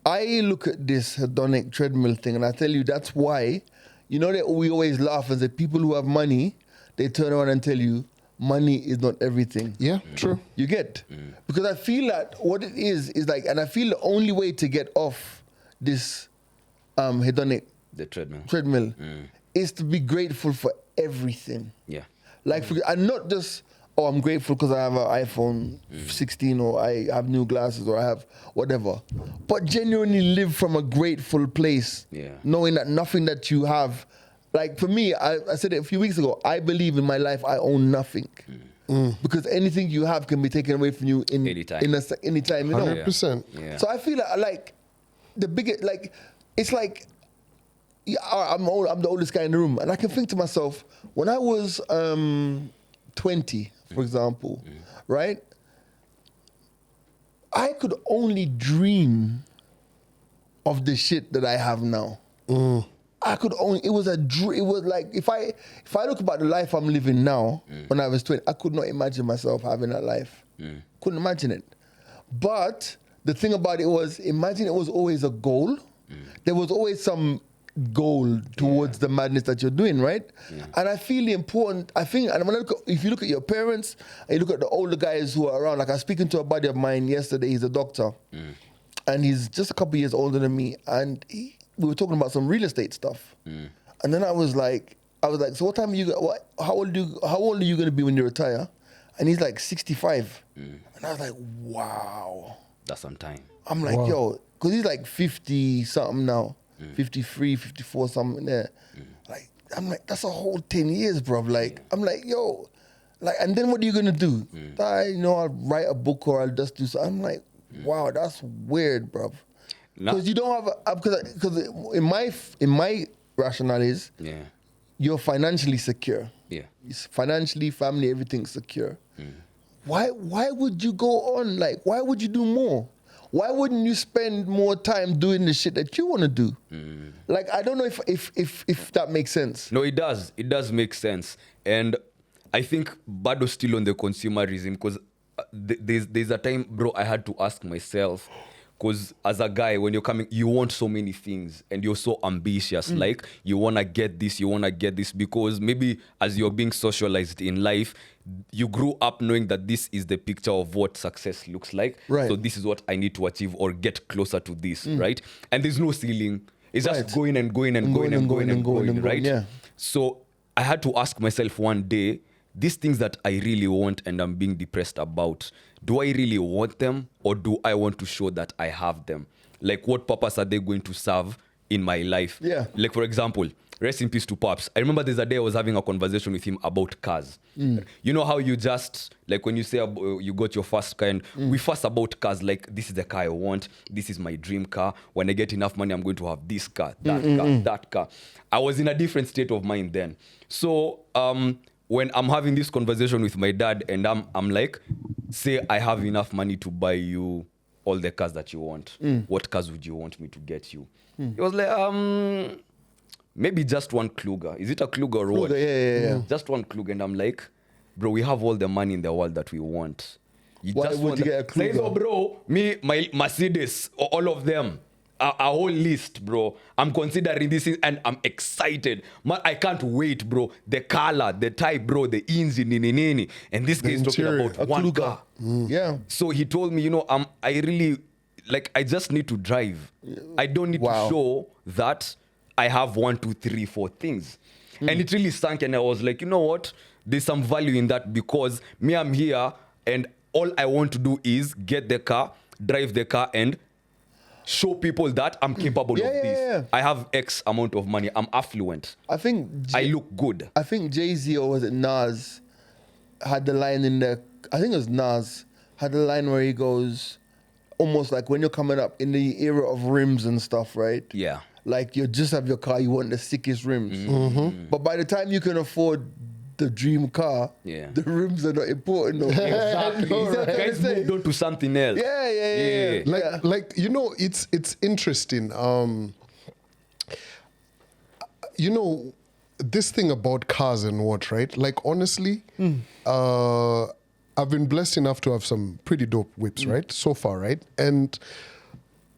I look at this hedonic treadmill thing and I tell you that's why, you know that we always laugh and say people who have money, they turn around and tell you money is not everything. Yeah, true. You get? Because I feel that what it is like, and I feel the only way to get off this hedonic The treadmill is to be grateful for everything. Yeah. Like, and not just, I'm grateful because I have an iPhone 16 or I have new glasses or I have whatever. But genuinely live from a grateful place. Yeah. Knowing that nothing that you have, like for me, I said it a few weeks ago, I believe in my life I own nothing. Because anything you have can be taken away from you Anytime. anytime, you know. 100%. Yeah. So I feel like the biggest, like, it's like, I'm the oldest guy in the room, and I can think to myself, when I was 20, for example, right? I could only dream of the shit that I have now. I could only, it was a dream. It was like, if I look about the life I'm living now, when I was 20, I could not imagine myself having that life. Couldn't imagine it. But the thing about it was, imagine it was always a goal. There was always some goal towards the madness that you're doing, right? And I feel the important, and when I if you look at your parents, and you look at the older guys who are around, like I was speaking to a buddy of mine yesterday, he's a doctor, and he's just a couple years older than me, and we were talking about some real estate stuff. And then I was like, so what time are you, how old are you going to be when you retire? And he's like 65. And I was like, wow. That's some time. I'm like, yo, because he's like 50 something now. 53, 54, something there. Like, I'm like, that's a whole 10 years, bro. Like, I'm like, yo, like, and then what are you gonna do? I'll write a book or I'll just do something. I'm like, wow, that's weird, bro. Because you don't have, because in my rationale is, you're financially secure. Yeah. It's financially, family, everything's secure. Why would you go on? Like, why would you do more? Why wouldn't you spend more time doing the shit that you want to do? Like, I don't know if that makes sense. No, it does. It does make sense. And I think Bado's still on the consumerism, because there's a time, bro, I had to ask myself, because as a guy, when you're coming, you want so many things and you're so ambitious. Like, you want to get this, because maybe as you're being socialized in life, you grew up knowing that this is the picture of what success looks like. Right. So this is what I need to achieve or get closer to this, right? And there's no ceiling. It's just going and going and going and going and going, right? Yeah. So I had to ask myself one day, these things that I really want and I'm being depressed about, do I really want them, or do I want to show that I have them? Like, what purpose are they going to serve in my life? Yeah. Like, for example, rest in peace to Pops. I remember there's a day I was having a conversation with him about cars. You know how you just, like when you say you got your first car, and we fuss about cars, like, this is the car I want, this is my dream car. When I get enough money, I'm going to have this car, that car. I was in a different state of mind then. So when I'm having this conversation with my dad, and I'm like, say I have enough money to buy you all the cars that you want. What cars would you want me to get you? He was like, maybe just one Kluger. Is it a Kluger or what? Yeah. Just one Kluger. And I'm like, bro, we have all the money in the world that we want. Why would you get a Kluger? Say, bro, me, my Mercedes, all of them, a whole list, bro. I'm considering this and I'm excited. I can't wait, bro. The color, the type, bro, the engine, and this guy is talking interior. about one car. Yeah. So he told me, I really, like, I just need to drive. I don't need to show that I have 1, 2, 3, 4 things. And it really sank, and I was like, you know what? There's some value in that, because me, I'm here, and all I want to do is get the car, drive the car, and show people that I'm capable of this. Yeah. I have X amount of money. I'm affluent. I think I look good. I think Jay-Z, or was it Nas, had the line in the, I think it was Nas, had the line where he goes, almost like when you're coming up in the era of rims and stuff, right? Yeah. Like, you just have your car, you want the sickest rims. But by the time you can afford the dream car, the rims are not important. No. Exactly. Guys moved on to something else. Yeah. Like it's interesting. This thing about cars and what, right? Like, honestly, I've been blessed enough to have some pretty dope whips, right? So far, right?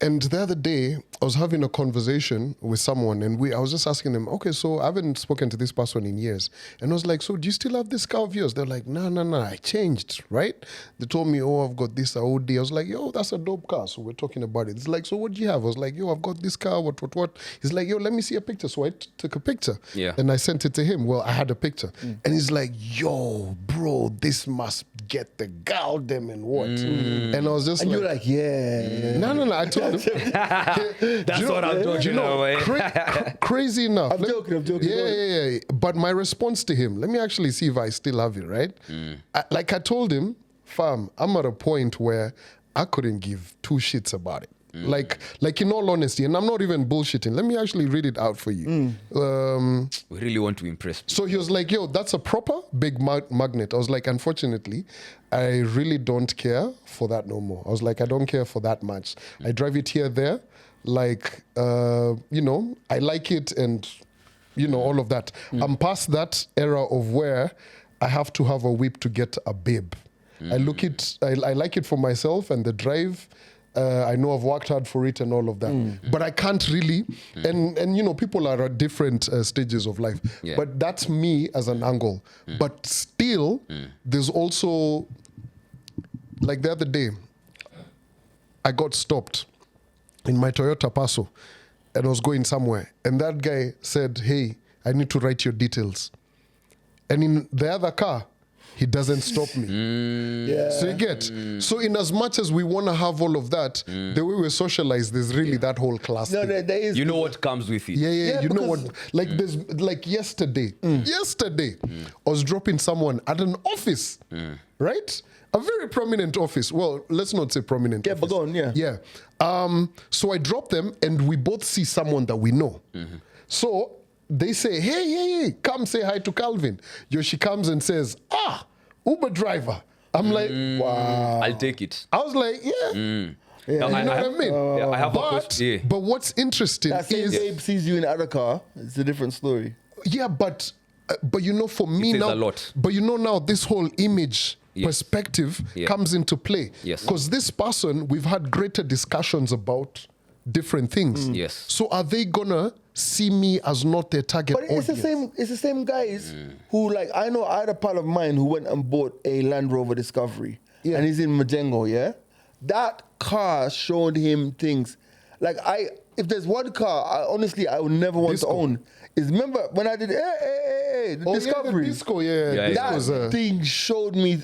And the other day, I was having a conversation with someone, and I was just asking them, okay, so I haven't spoken to this person in years. And I was like, so do you still have this car of yours? They're like, no, I changed, right? They told me, oh, I've got this Audi. I was like, yo, that's a dope car. So we're talking about it. It's like, so what do you have? I was like, yo, I've got this car, what? He's like, yo, let me see a picture. So I took a picture. Yeah. And I sent it to him. Well, I had a picture. And he's like, yo, bro, this must get the gal them and what? And I was just And like, you're like, yeah. No, I told him. That's what I'm talking about. Crazy enough. I'm joking. Yeah. But my response to him, let me actually see if I still have it, right? I told him, fam, I'm at a point where I couldn't give 2 shits about it. Like in all honesty, and I'm not even bullshitting. Let me actually read it out for you. We really want to impress people. So he was like, yo, that's a proper big magnet. I was like, unfortunately, I really don't care for that no more. I was like, I don't care for that much. I drive it here, there. Like, I like it, and, all of that. I'm past that era of where I have to have a whip to get a babe. I like it for myself and the drive. I know I've worked hard for it and all of that, but I can't really. And people are at different stages of life. Yeah. But that's me as an angle. But still, there's also, like the other day, I got stopped in my Toyota Passo, and I was going somewhere, and that guy said, "Hey, I need to write your details." And in the other car, he doesn't stop me. So you get. So in as much as we want to have all of that, the way we socialize, there's really that whole class No, thing. there is. You know what comes with it. Yeah, you know because- what? Like there's like yesterday, I was dropping someone at an office, right? A very prominent office. Well, let's not say prominent. Yeah, office. but go on, yeah. Yeah. So I drop them, and we both see someone that we know. So they say, hey, come say hi to Calvin. She comes and says, Uber driver. I'm like, wow. I'll take it. I was like, yeah. Now, You know what I mean? I have a question. But what's interesting That same is, babe sees you in the other car, it's a different story. yeah, but for me says now, a lot. but now this whole image perspective comes into play. Yes. Because this person, we've had greater discussions about different things. Yes. So are they gonna see me as not their target But it's audience? the same guys who, like, I know I had a pal of mine who went and bought a Land Rover Discovery. Yeah. And he's in Majengo, yeah? That car showed him things. Like if there's one car, honestly, I would never want Disco. to own. Is remember when I did the Discovery? Yeah, the disco, yeah. Yeah, That thing showed me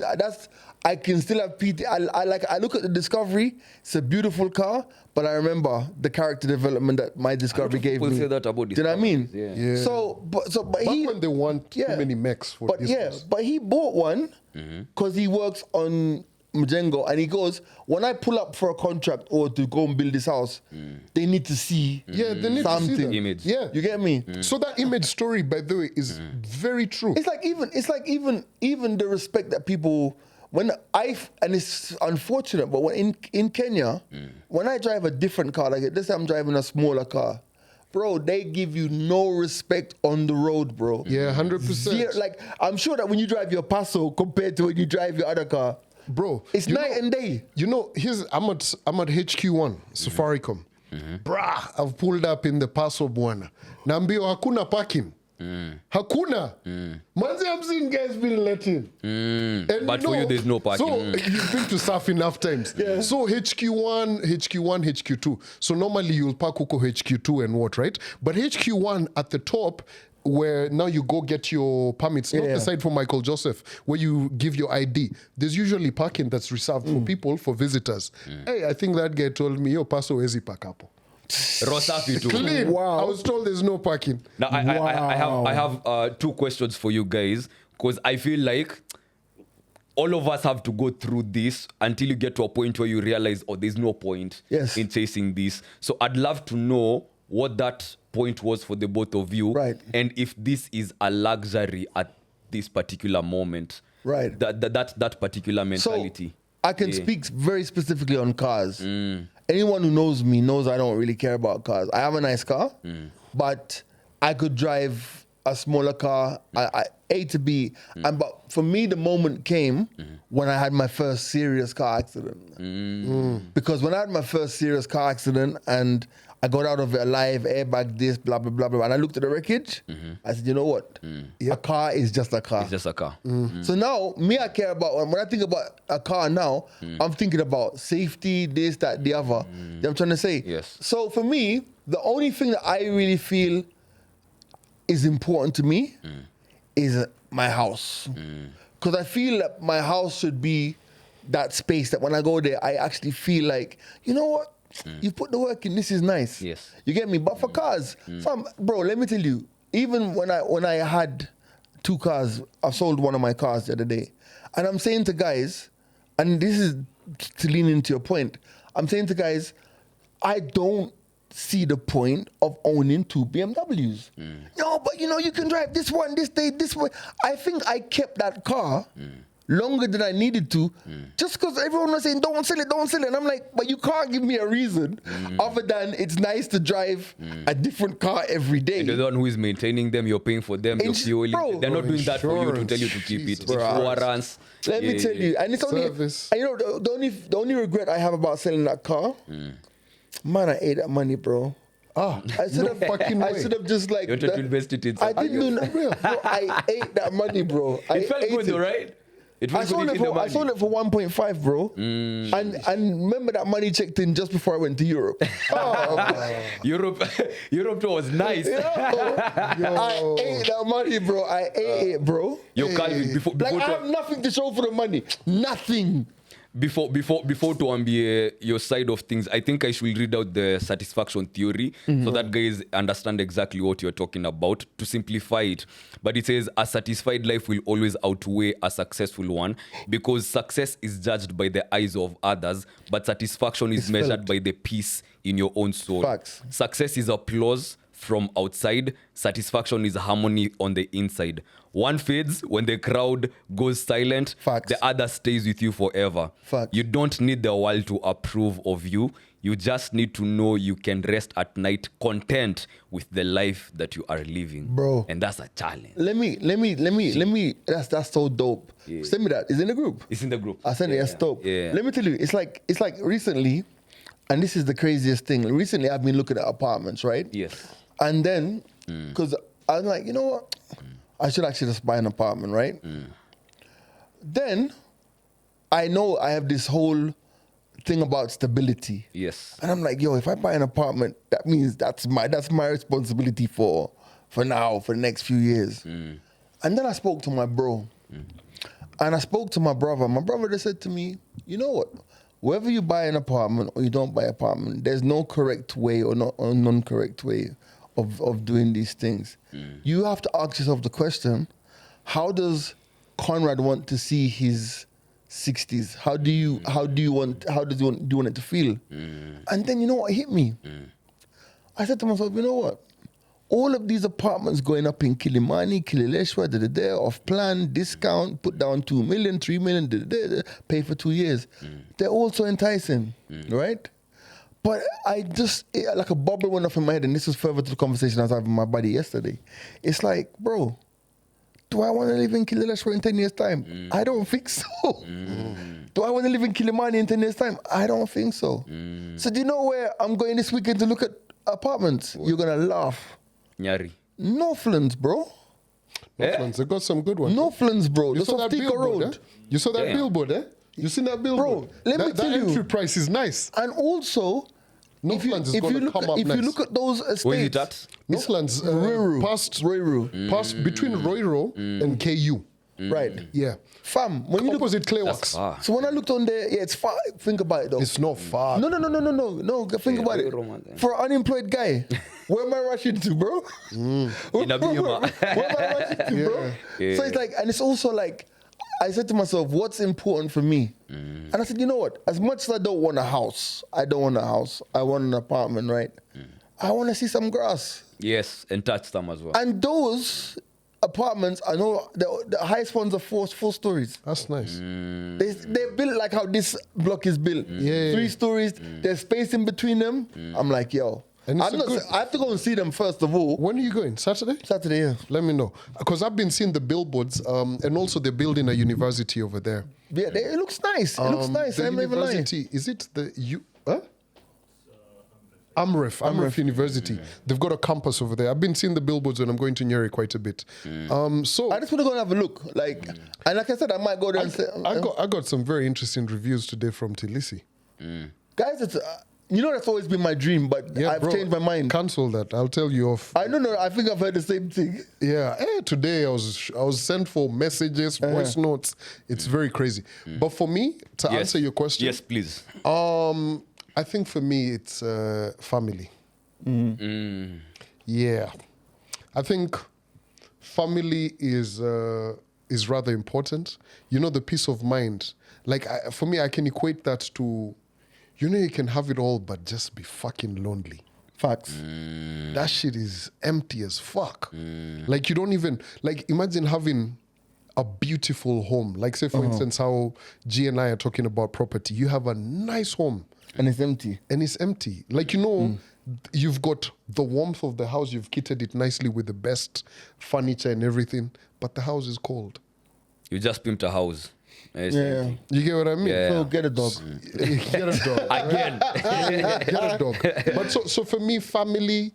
I can still have PT. I look at the Discovery. It's a beautiful car, but I remember the character development that my Discovery gave people me. say that about Do you know what I mean? Discoveries, Yeah. So, but Back he when they want too many mechs for but discos. but he bought one because he works on Mjengo, and he goes, when I pull up for a contract or to go and build this house, they need to see Yeah, they need something. to see that. Image. Yeah. You get me? So that image story, by the way, is very true. It's like even the respect that people and it's unfortunate, but when in Kenya, when I drive a different car, like this time I'm driving a smaller car, bro, they give you no respect on the road, bro. Yeah, 100%. Zero, like I'm sure that when you drive your Paso compared to when you drive your other car, Bro, it's you night know- and day. You know, I'm at HQ1, Safaricom. Brah, I've pulled up in the Paso Bwana. Nambio hakuna parking. Hakuna. Manzi, I'm seeing guys being let in. And But for you, there's no parking. So you've been to surf enough times. Yeah. So HQ1, HQ2. So normally you'll park huko HQ2 and what, right? But HQ1 at the top, where now you go get your permits, not Yeah. the side for Michael Joseph, where you give your ID. There's usually parking that's reserved for people, for visitors. Hey, I think that guy told me, yo, paso ezi pakapo. Rosafi too. Clean. Wow. I was told there's no parking. Now I have two questions for you guys, because I feel like all of us have to go through this until you get to a point where you realize, oh, there's no point Yes. in chasing this. So I'd love to know what that point was for the both of you, Right. and if this is a luxury at this particular moment, Right. That particular mentality. So I can speak very specifically on cars. Anyone who knows me knows I don't really care about cars. I have a nice car, but I could drive a smaller car, A to B. But for me, the moment came when I had my first serious car accident. Because when I had my first serious car accident and I got out of it alive, airbag this, blah, blah, blah, blah. And I looked at the wreckage. I said, you know what? A car is just a car. It's just a car. So now, me, I care about, when I think about a car now, I'm thinking about safety, this, that, the other. You know what I'm trying to say? Yes. So for me, the only thing that I really feel is important to me is my house. Because I feel that my house should be that space that when I go there, I actually feel like, you know what? You put the work in, this is nice. Yes. You get me? But for cars, bro, let me tell you, even when I had 2 cars, I sold one of my cars the other day. And I'm saying to guys, and this is to lean into your point, I'm saying to guys, I don't see the point of owning 2 BMWs. No, but you can drive this one, this day, this way. I think I kept that car longer than I needed to, just because everyone was saying, don't sell it. And I'm like, but you can't give me a reason other than it's nice to drive a different car every day. And you're the one who is maintaining them, you're paying for them, you're Ins- fueling. bro. They're not doing that for you to Insurance. tell you to keep it. Jesus It's Christ. warrants. Let me tell you, and it's only, Service. and the only regret I have about selling that car, man, I ate that money, bro. Ah, I should no have fucking I way. should have just like You wanted to invest it in I something didn't else. do that. Bro, I ate that money, bro. I It felt ate good it. though, right? It I felt sold good it eating the for I money. sold it for 1.5, bro. And remember that money checked in just before I went to Europe. Europe tour was nice. I ate that money, bro. I ate it, bro. Yo, Calvin, Like I have nothing to show for the money. Nothing. before to ambie your side of things, I think I should read out the satisfaction theory so that guys understand exactly what you're talking about, to simplify it. But it says a satisfied life will always outweigh a successful one, because success is judged by the eyes of others, but satisfaction is measured by the peace in your own soul. Facts. Success is applause from outside, satisfaction is harmony on the inside. One fades when the crowd goes silent, Facts. the other stays with you forever. Facts. You don't need the world to approve of you. You just need to know you can rest at night content with the life that you are living. Bro. And that's a challenge. Let me. That's so dope. Send me that. It's in the group. It's in the group. I sent it. That's dope. Yeah. Let me tell you, it's like recently, and this is the craziest thing. Recently, I've been looking at apartments, right? Yes. And then, because I was like, you know what? I should actually just buy an apartment, right? Then, I know I have this whole thing about stability. Yes. And I'm like, yo, if I buy an apartment, that means that's my responsibility for now, for the next few years. And then I spoke to my bro. And I spoke to my brother. My brother just said to me, you know what? Whether you buy an apartment or you don't buy an apartment, there's no correct way or non-correct way of doing these things. You have to ask yourself the question, how does Conrad want to see his 60s? How do you want it to feel? And then you know what hit me? I said to myself, you know what? All of these apartments going up in Kilimani, Kileleshwa, off plan, discount, put down 2 million, 3 million, pay for 2 years. They're also enticing, right? But like a bubble went off in my head, and this is further to the conversation I was having with my buddy yesterday. It's like, bro, do I want to live in Kileleshwa in 10 years' time? I don't think so. Do I want to live in Kilimani in 10 years' time? I don't think so. So do you know where I'm going this weekend to look at apartments? You're going to laugh. Nyari. Northlands, bro. Northlands, they got some good ones. Northlands, bro. You That's saw off that Tika billboard, Road. eh? You saw that Damn. billboard, eh? You seen that billboard? Let me tell that you. entry price is nice. And also, Northlands is going to come up if next. you look at those estates, Where is it at? Northlands, Roiru. past Roiru. between Roiro and KU. Right. Yeah. Fam, when you look, Opposite That's Clayworks. far. so when I looked on there, yeah, it's far. Think about it though. It's not far. No. Think about it. For an unemployed guy, where am I rushing to, bro? In a Where Bima. am I rushing to, bro? Yeah. So it's like, and it's also like, I said to myself, what's important for me? And I said, you know what? As much as I don't want a house, I want an apartment, right? I want to see some grass. Yes, and touch them as well. And those apartments, I know the highest ones are 4 stories. That's nice. They're built like how this block is built. Yeah. 3 stories. There's space in between them. I'm like, yo. And it's I have to go and see them first of all. When are you going? Saturday? Saturday, yeah. Let me know. Because I've been seeing the billboards, and also they're building a university over there. Yeah, it looks nice. It looks nice. The I'm not even lying. university, is it Amref University. They've got a campus over there. I've been seeing the billboards when I'm going to Nyeri quite a bit. So I just want to go and have a look. And like I said, I might go there and say, I got some very interesting reviews today from Tilisi. guys, it's, that's always been my dream, but I've changed my mind. Cancel that. I'll tell you off. I don't know. I think I've heard the same thing. Yeah. Today I was sent for messages, voice notes. It's very crazy. But for me, to answer your question, Yes, please. I think for me it's family. Yeah, I think family is rather important. The peace of mind. Like for me, I can equate that to, you can have it all, but just be fucking lonely. Facts. That shit is empty as fuck. Like you don't even, imagine having a beautiful home. Like say for instance how G and I are talking about property. You have a nice home. And it's empty. Like, you've got the warmth of the house. You've kitted it nicely with the best furniture and everything. But the house is cold. You just pimped a house. It's Yeah. empty. You get what I mean? Yeah. So get a dog. Get a dog. Again. Get a dog. But so for me, family,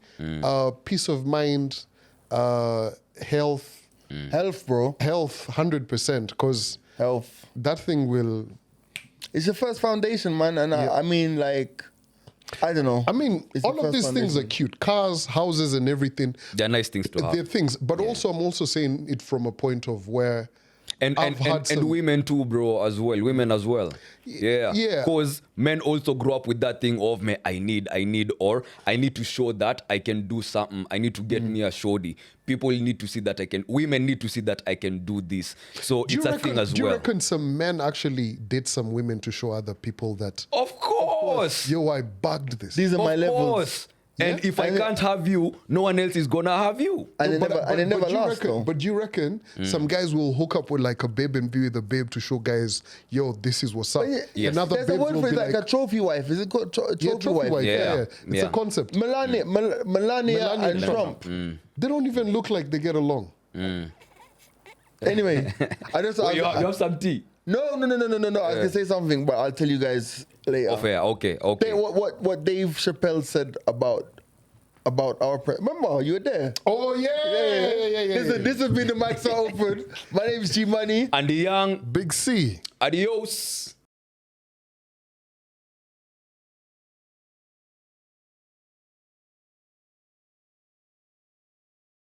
peace of mind, health. Health, bro. Health, 100%. Because Health. that thing will... It's your first foundation, man. And I mean, like, I don't know. I mean, It's all the of first these things are foundation. cute. Cars, houses, and everything. They're nice things to have. They're things. But also, I'm also saying it from a point of where And I've had and some- women too, bro, as well. Women as well. Yeah. Yeah. Because men also grow up with that thing of, man, I need, or I need to show that I can do something. I need to get me a shoddy. People need to see that women need to see that I can do this. So it's a thing as do you well. reckon some men actually date some women to show other people that, Of course. yo, I bugged this? These are my Of levels. course. And Yeah. if I can't have you, no one else is gonna have you. And it never you lasts, though. But do you reckon some guys will hook up with like a babe and be with a babe to show guys, yo, this is what's up? Yes. And other There's a babes word will for be it, like a trophy wife. Is it called trophy wife? Yeah. It's Yeah. a concept. Melania and Trump. They don't even look like they get along. Anyway, I just... You have some tea. No. I was gonna say something, but I'll tell you guys later. Oh, fair. Okay. What Dave Chappelle said about our remember you were there. Oh, yeah. This has been the mics are open. My name is G Money. And the young Big C. adios.